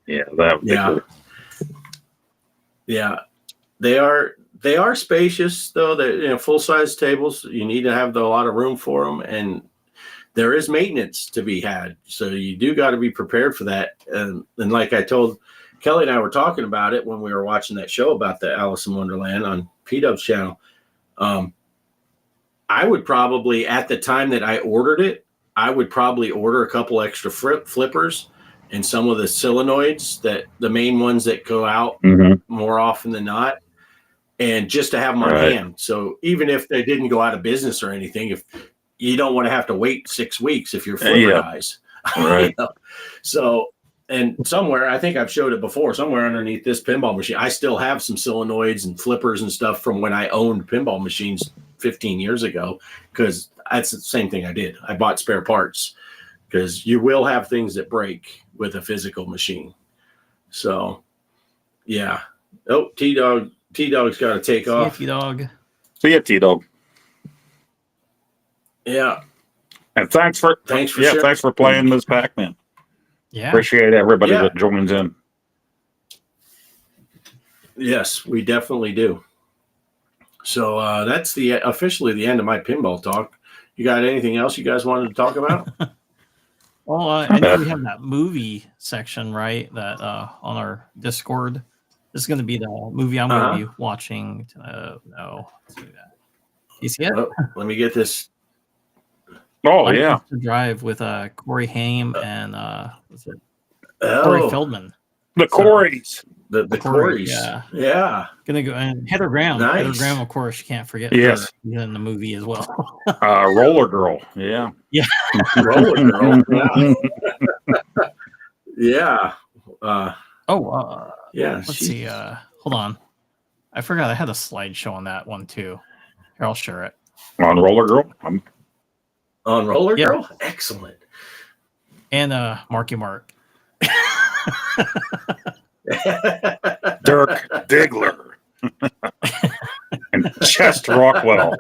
Yeah, that would be Yeah. cool. Yeah, they are spacious though. They're full size tables. You need to have a lot of room for them, and there is maintenance to be had. So you do got to be prepared for that. And like I told Kelly and I were talking about it when we were watching that show about the Alice in Wonderland on P-Dub's channel. I would probably, at the time that I ordered it, I would probably order a couple extra flippers and some of the solenoids, that the main ones that go out more often than not, and just to have them on hand. So even if they didn't go out of business or anything, if you don't want to have to wait 6 weeks if your flipper dies. Right. You know? So, and somewhere, I think I've showed it before, somewhere underneath this pinball machine, I still have some solenoids and flippers and stuff from when I owned pinball machines 15 years ago, because that's the same thing I did. I bought spare parts, because you will have things that break with a physical machine. So, yeah. Oh, T-Dog's got to take off. T-Dog. See ya, T-Dog. Yeah. And thanks for sharing. thanks for playing Ms. Pac-Man. Yeah. Appreciate everybody that joins in. Yes, we definitely do. So that's officially the end of my pinball talk. You got anything else you guys wanted to talk about? Well, I know we have that movie section, right? That on our Discord. This is going to be the movie I'm going to be watching. No, let's do that. You see it? Oh, let me get this. Oh, yeah. To Drive with Corey Haim and Corey Feldman. The Coreys. The Coreys. Yeah. Gonna go, and Heather Graham. Nice. Heather Graham, of course, you can't forget Yes. her in the movie as well. Roller Girl. Yeah. Yeah. Roller Girl. Yeah. Yeah. Let's see. Hold on. I forgot I had a slideshow on that one too. Here, I'll share it. On Roller Girl? On Roller Girl? Excellent. And Marky Mark. Dirk Diggler. And Chest Rockwell.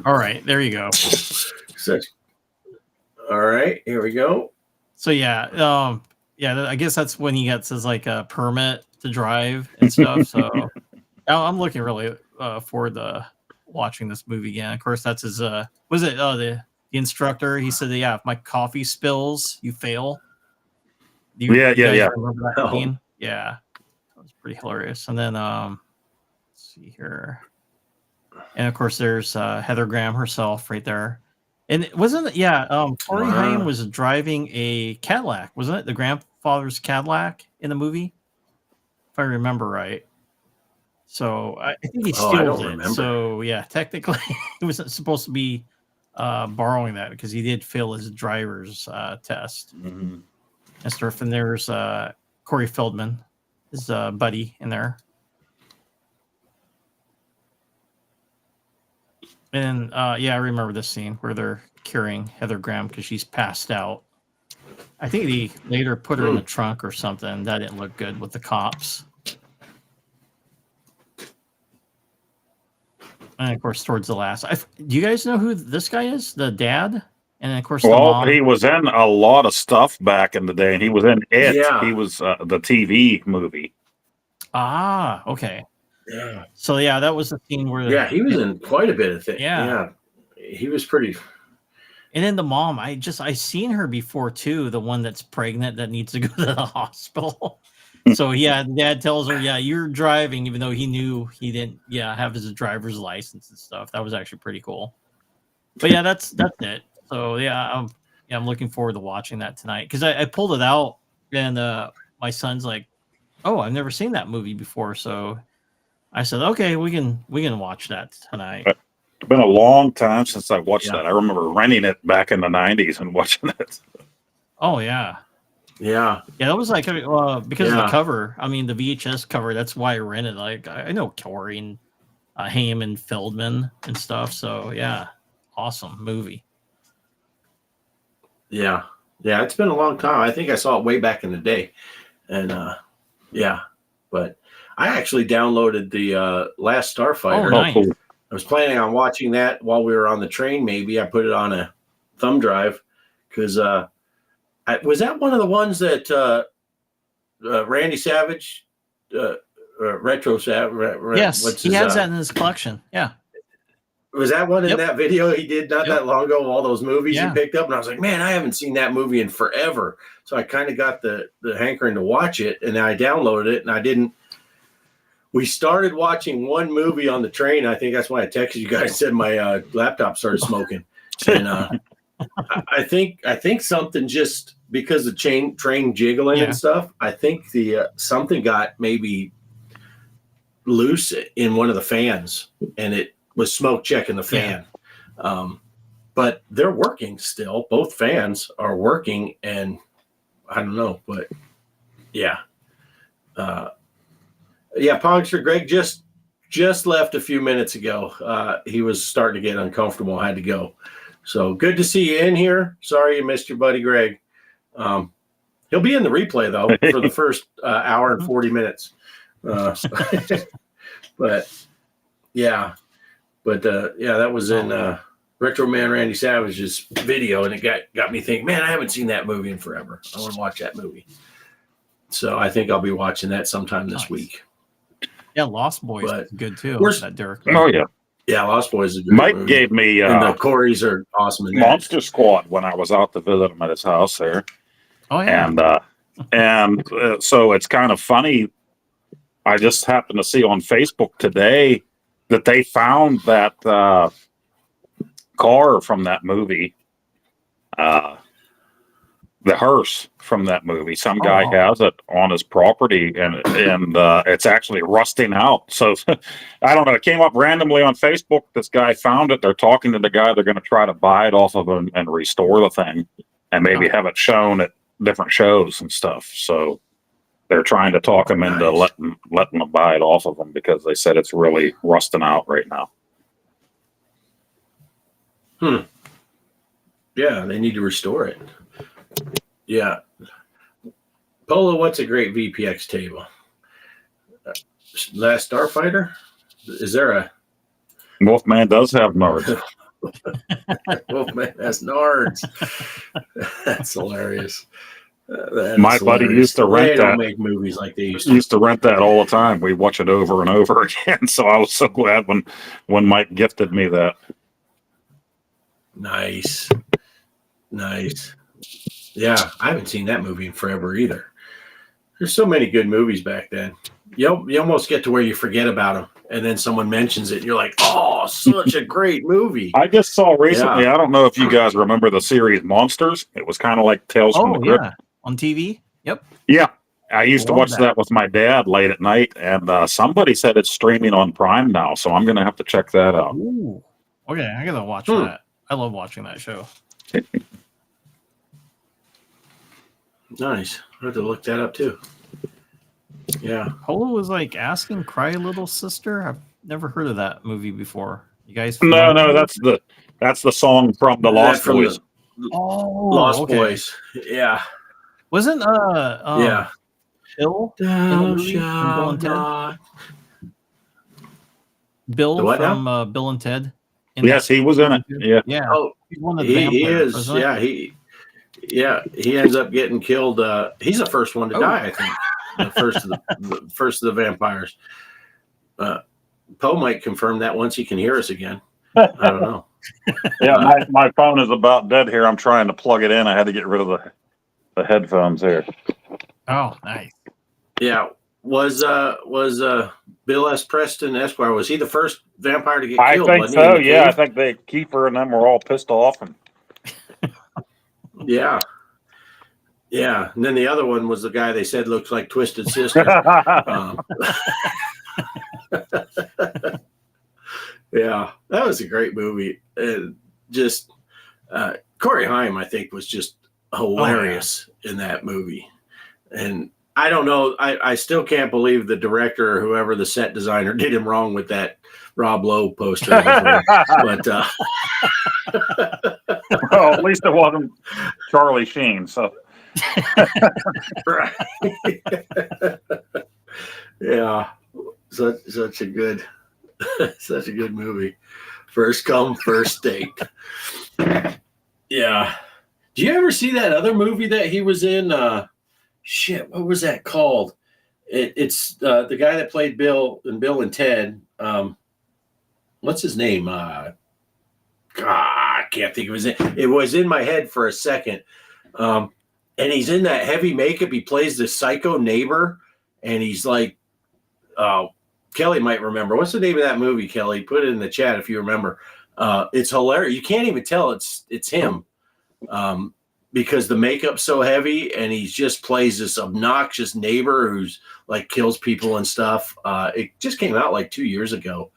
All right, there you go. All right, here we go. So yeah, I guess that's when he gets his like a permit to drive and stuff. So I'm looking really forward to watching this movie again. Of course, that's his. Was it the instructor? He said, "Yeah, if my coffee spills, you fail." Yeah. Remember that scene? Yeah, that was pretty hilarious. And then let's see here, and of course, there's Heather Graham herself right there. And it wasn't Corey Haim was driving a Cadillac, wasn't it? The grandfather's Cadillac in the movie, if I remember right. So I think he steals it. Remember. So yeah, technically he wasn't supposed to be borrowing that because he did fail his driver's test. Mm-hmm. And stuff. And there's Corey Feldman, his buddy in there. And I remember this scene where they're carrying Heather Graham because she's passed out. I think he later put her in the trunk or something. That didn't look good with the cops. And of course, towards the last, do you guys know who this guy is? The dad, and of course, the mom. He was in a lot of stuff back in the day, and he was in It. Yeah. He was the TV movie. Ah, okay. Yeah. So that was the scene where he was in quite a bit of things. Yeah. He was pretty. And then the mom, I seen her before too, the one that's pregnant that needs to go to the hospital. So dad tells her, you're driving, even though he knew he didn't have his driver's license and stuff. That was actually pretty cool. But that's it. So I'm looking forward to watching that tonight because I pulled it out and my son's like, oh, I've never seen that movie before. So I said, okay, we can watch that tonight. It's been a long time since I watched that. I remember renting it back in the 90s and watching it. Oh, yeah. Yeah. Yeah, that was like, because of the cover. I mean, the VHS cover, that's why I rented. Like, I know Corey and Haim and Feldman and stuff. So, awesome movie. Yeah. Yeah, it's been a long time. I think I saw it way back in the day. And, but I actually downloaded the Last Starfighter. Oh, nice. Cool. I was planning on watching that while we were on the train. Maybe I put it on a thumb drive because was that one of the ones that Randy Savage, Retro Savage? Yes, he has that in his collection. Yeah. Was that one in that video he did not that long ago? All those movies he picked up, and I was like, man, I haven't seen that movie in forever. So I kind of got the hankering to watch it, and I downloaded it, and I didn't. We started watching one movie on the train. I think that's why I texted you guys. Said my laptop started smoking, and I think something just because the train jiggling and stuff. I think the something got maybe loose in one of the fans, and it was smoke checking the fan. But they're working still. Both fans are working, and I don't know, but Pogster Greg just left a few minutes ago. He was starting to get uncomfortable, had to go. So good to see you in here. Sorry you missed your buddy Greg. He'll be in the replay though for the first hour and 40 minutes. But that was in Retro Man Randy Savage's video, and it got me thinking, man, I haven't seen that movie in forever. I want to watch that movie. So I think I'll be watching that sometime this week. Yeah, Lost Boys is good too. That Derek. Oh yeah. Yeah, Lost Boys is a good Mike movie. gave me and the Corys are awesome in Monster Squad when I was out to visit him at his house there. Oh yeah. And so it's kind of funny. I just happened to see on Facebook today that they found that car from that movie, the hearse from that movie. Some guy has it on his property, and it's actually rusting out. So I don't know. It came up randomly on Facebook. This guy found it. They're talking to the guy. They're going to try to buy it off of him and restore the thing, and maybe have it shown at different shows and stuff. So they're trying to talk him into letting them buy it off of them because they said it's really rusting out right now. Yeah, they need to restore it. Yeah. Polo, what's a great VPX table? Last Starfighter? Is there a... Wolfman does have Nards. Wolfman has Nards. That's hilarious. My buddy used to rent that. They don't make movies like they used to. Used to rent that all the time. We watch it over and over again. So I was so glad when Mike gifted me that. Nice. Yeah, I haven't seen that movie in forever either. There's so many good movies back then. You almost get to where you forget about them, and then someone mentions it, and you're like, "Oh, such a great movie!" I just saw recently. I don't know if you guys remember the series Monsters. It was kind of like Tales from the Crypt on TV. Yep. Yeah, I used to watch that with my dad late at night, and somebody said it's streaming on Prime now, so I'm gonna have to check that out. Ooh. Okay, I gotta watch that. I love watching that show. Nice. I have to look that up too. Yeah. Polo was like asking Cry Little Sister. I've never heard of that movie before. You guys? No, that's the song from the Lost Boys. Lost Boys. Yeah. Wasn't Bill in the movie from Bill and Ted? Bill from Bill and Ted. Yes, he was in it. Yeah. Yeah. Oh, he's one of the vampires, is. Yeah, he ends up getting killed. He's the first one to die, I think. The first of the vampires. Poe might confirm that once he can hear us again. I don't know. Yeah, my phone is about dead here. I'm trying to plug it in. I had to get rid of the headphones here. Oh, nice. Yeah, was Bill S. Preston Esquire? Was he the first vampire to get killed? I think so. Yeah, I think the keeper and them were all pissed off. And yeah. And then the other one was the guy they said looks like Twisted Sister. Yeah, that was a great movie. Just Corey Haim, I think, was just hilarious in that movie. And I don't know, I still can't believe the director or whoever the set designer did him wrong with that Rob Lowe poster. But well, at least it wasn't Charlie Sheen. So right. Yeah, such a good movie. First come, first date. Yeah. Do you ever see that other movie that he was in? Shit, what was that called? It's the guy that played Bill and Ted. What's his name? God, I can't think of his name. It was in my head for a second. And he's in that heavy makeup. He plays the psycho neighbor, and he's like, Kelly might remember. What's the name of that movie, Kelly? Put it in the chat if you remember. It's hilarious. You can't even tell it's him. Because the makeup's so heavy, and he just plays this obnoxious neighbor who's like kills people and stuff. It just came out like 2 years ago.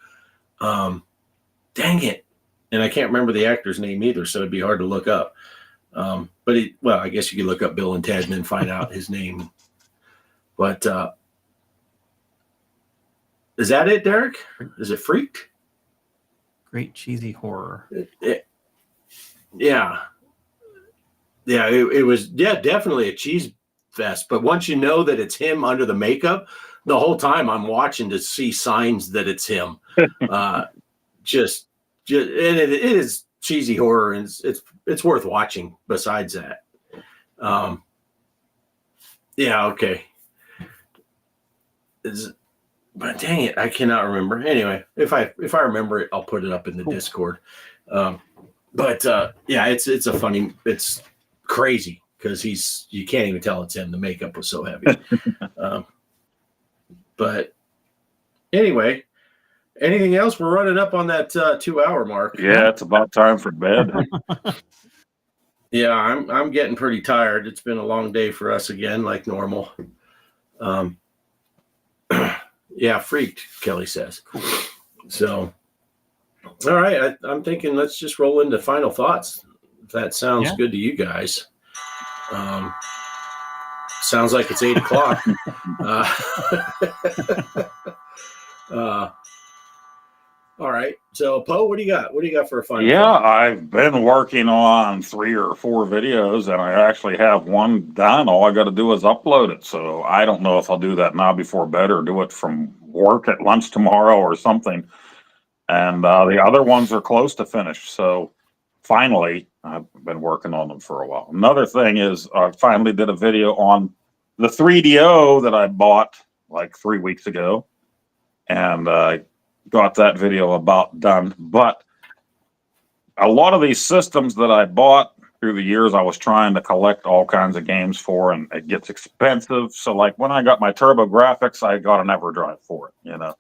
Dang it. And I can't remember the actor's name either, so it'd be hard to look up. But I guess you could look up Bill and Ted and then find out his name. But is that it, Derek? Is it Freaked? Great cheesy horror. Yeah. Yeah, it was definitely a cheese fest. But once you know that it's him under the makeup, the whole time I'm watching to see signs that it's him. Just and it is cheesy horror, and it's worth watching. Besides that, yeah, okay. But dang it, I cannot remember. Anyway, if I remember it, I'll put it up in the Discord. But yeah, it's crazy because you can't even tell it's him. The makeup was so heavy. But anyway, anything else? We're running up on that 2-hour mark. Yeah, it's about time for bed. Yeah, I'm getting pretty tired. It's been a long day for us again, like normal. Yeah, freaked, Kelly says. So, all right, I'm thinking let's just roll into final thoughts. If that sounds good to you guys. Sounds like it's 8 o'clock. All right. So, Poe, what do you got? What do you got for a final? Yeah, I've been working on 3 or 4 videos, and I actually have one done. All I got to do is upload it. So I don't know if I'll do that now before bed or do it from work at lunch tomorrow or something. And the other ones are close to finished. So finally, I've been working on them for a while. Another thing is I finally did a video on the 3DO that I bought like 3 weeks ago. And got that video about done. But a lot of these systems that I bought through the years, I was trying to collect all kinds of games for, and it gets expensive. So like when I got my TurboGrafx, I got an EverDrive for it, you know.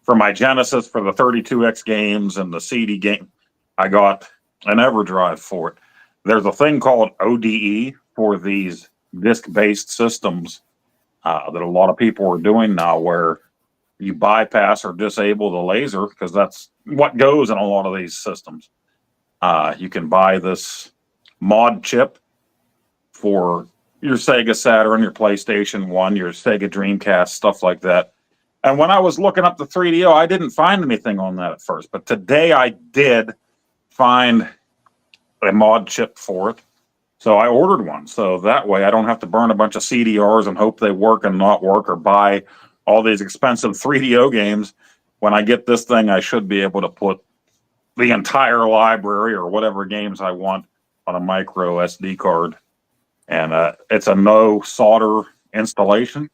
For my Genesis, for the 32X games and the CD game, I got an EverDrive for it. There's a thing called ODE for these disk-based systems that a lot of people are doing now, where you bypass or disable the laser, because that's what goes in a lot of these systems. You can buy this mod chip for your Sega Saturn, your PlayStation 1, your Sega Dreamcast, stuff like that. And when I was looking up the 3DO, I didn't find anything on that at first. But today I did find a mod chip for it. So I ordered one. So that way I don't have to burn a bunch of CDRs and hope they work and not work, or buy all these expensive 3DO games. When I get this thing, I should be able to put the entire library or whatever games I want on a micro SD card. And it's a no solder installation.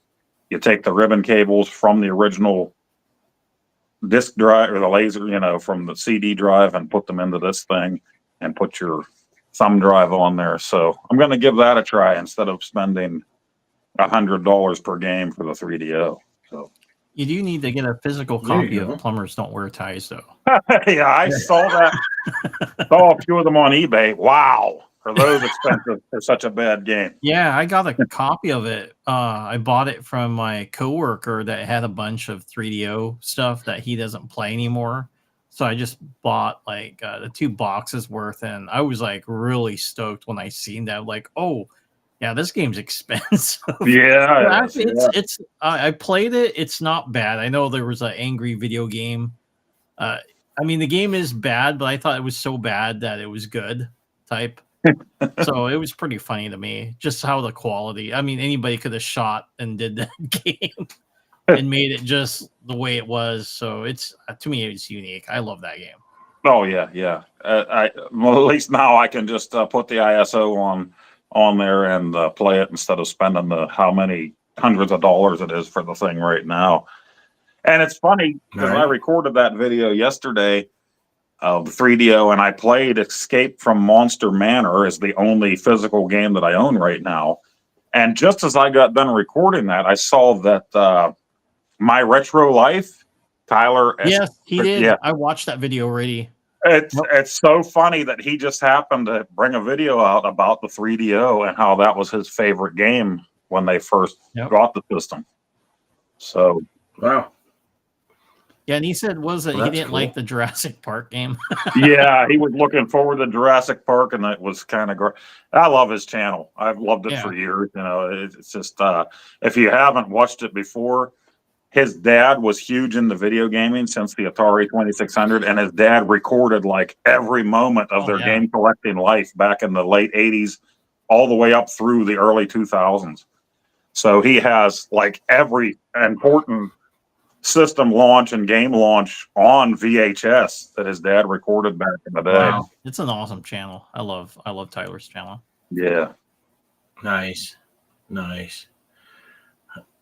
You take the ribbon cables from the original disk drive, or the laser, you know, from the CD drive, and put them into this thing and put your thumb drive on there. So I'm going to give that a try instead of spending $100 per game for the 3DO. So You do need to get a physical copy of Plumbers Don't Wear Ties, though. yeah, I saw that. Saw a few of them on eBay. Wow, are those expensive for such a bad game? Yeah, I got a copy of it. I bought it from my coworker that had a bunch of 3DO stuff that he doesn't play anymore. So I just bought like the 2 boxes worth, and I was like really stoked when I seen that. Like, oh, yeah, this game's expensive. Yeah, actually, it's I played it. It's not bad. I know there was an angry video game. I mean, the game is bad, but I thought it was so bad that it was good type. So it was pretty funny to me, just how the quality. I mean, anybody could have shot and did that game and made it just the way it was. So it's, to me, it's unique. I love that game. Oh yeah, yeah. Well, at least now I can just put the ISO on there and play it instead of spending the how many hundreds of dollars it is for the thing right now. And it's funny because I Right. recorded that video yesterday of 3DO, and I played Escape from Monster Manor as the only physical game that I own right now. And just as I got done recording that, I saw that My Retro Life, Tyler. Yes, he did. Yeah, I watched that video already. it's so funny that he just happened to bring a video out about the 3DO and how that was his favorite game when they first got the system. So, Wow. Yeah, and he said he didn't like the Jurassic Park game. yeah, he was looking forward to Jurassic Park, and it was kind of great. I love his channel. I've loved it for years. You know, it's just if you haven't watched it before, his dad was huge into video gaming since the Atari 2600, and his dad recorded like every moment of their game collecting life back in the late 80s, all the way up through the early 2000s. So he has like every important system launch and game launch on VHS that his dad recorded back in the day. Wow. It's an awesome channel. I love Tyler's channel. Yeah. Nice.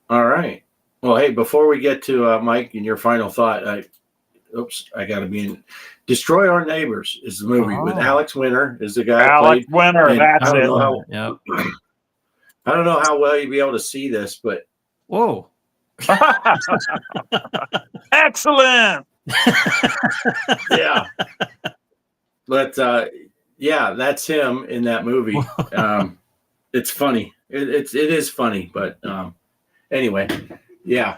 All right. Well, hey, before we get to Mike and your final thought, I got to be in. Destroy Our Neighbors is the movie with Alex Winter is the guy. Alex Winter, that's I it. don't know how well you'll be able to see this, but whoa. Excellent. Yeah. But that's him in that movie. It's funny. It is funny, but anyway, yeah.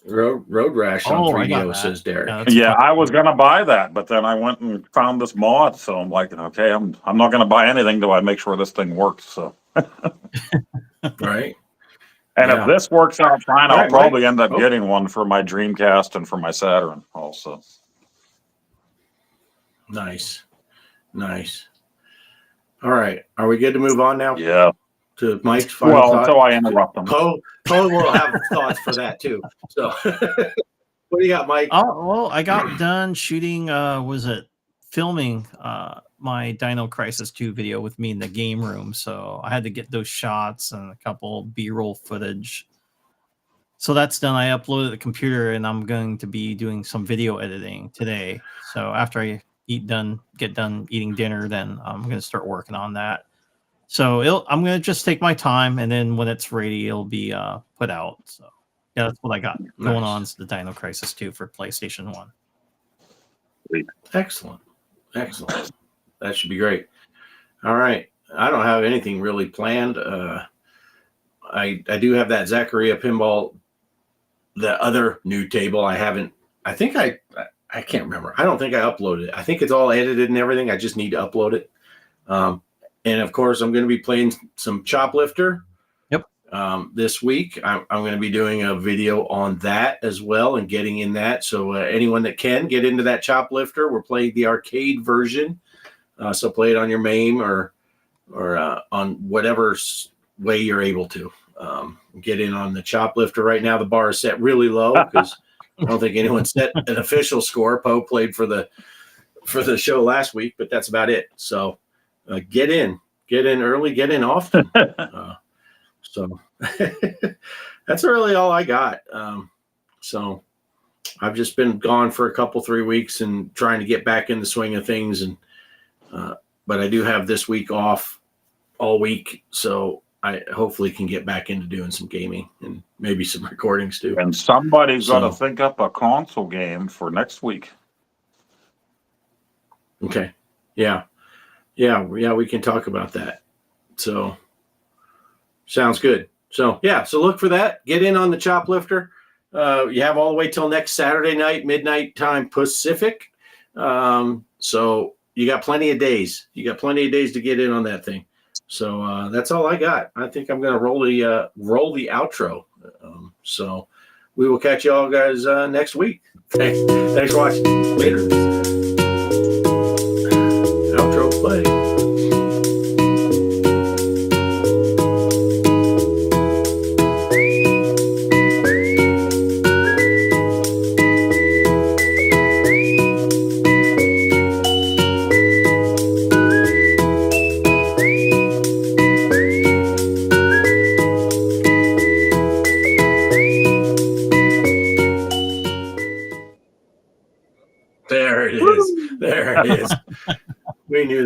Road Rash on 3DO, says Derek. Yeah, I was gonna buy that, but then I went and found this mod, so I'm like, okay, I'm not gonna buy anything till I make sure this thing works. So right. And if this works out fine, I'll probably end up Oh. getting one for my Dreamcast and for my Saturn also. Nice. All right. Are we good to move on now? Yeah. To Mike's final thought? Until I interrupt them. Poe will have thoughts for that too. So what do you got, Mike? Oh, well, I got done shooting, filming my Dino Crisis 2 video with me in the game room. So I had to get those shots and a couple B-roll footage. So that's done. I uploaded the computer, and I'm going to be doing some video editing today. So after I get done eating dinner, then I'm going to start working on that. So I'm going to just take my time, and then when it's ready, it'll be put out. So yeah, that's what I got going on. Is the Dino Crisis 2 for PlayStation 1. Excellent. That should be great. All right. I don't have anything really planned. I do have that Zachariah Pinball, the other new table. I can't remember. I don't think I uploaded it. I think it's all edited and everything. I just need to upload it. And of course, I'm going to be playing some Choplifter. Yep. This week, I'm going to be doing a video on that as well and getting in that. So anyone that can get into that Choplifter, we're playing the arcade version. So play it on your MAME or on whatever way you're able to. Get in on the Choplifter right now. The bar is set really low because I don't think anyone set an official score. Poe played for the show last week, but that's about it. So get in early, get in often. So that's really all I got. So I've just been gone for a couple, 3 weeks and trying to get back in the swing of things. And, but I do have this week off all week. So I hopefully can get back into doing some gaming and maybe some recordings too. And somebody's got to think up a console game for next week. Okay. Yeah, we can talk about that. So sounds good. So so look for that. Get in on the Choplifter. You have all the way till next Saturday night, midnight time Pacific. So you got plenty of days. You got plenty of days to get in on that thing. So that's all I got. I think I'm going to roll the outro. So we will catch you all guys next week. Thanks for watching. Later. Outro play. There it is. We knew that.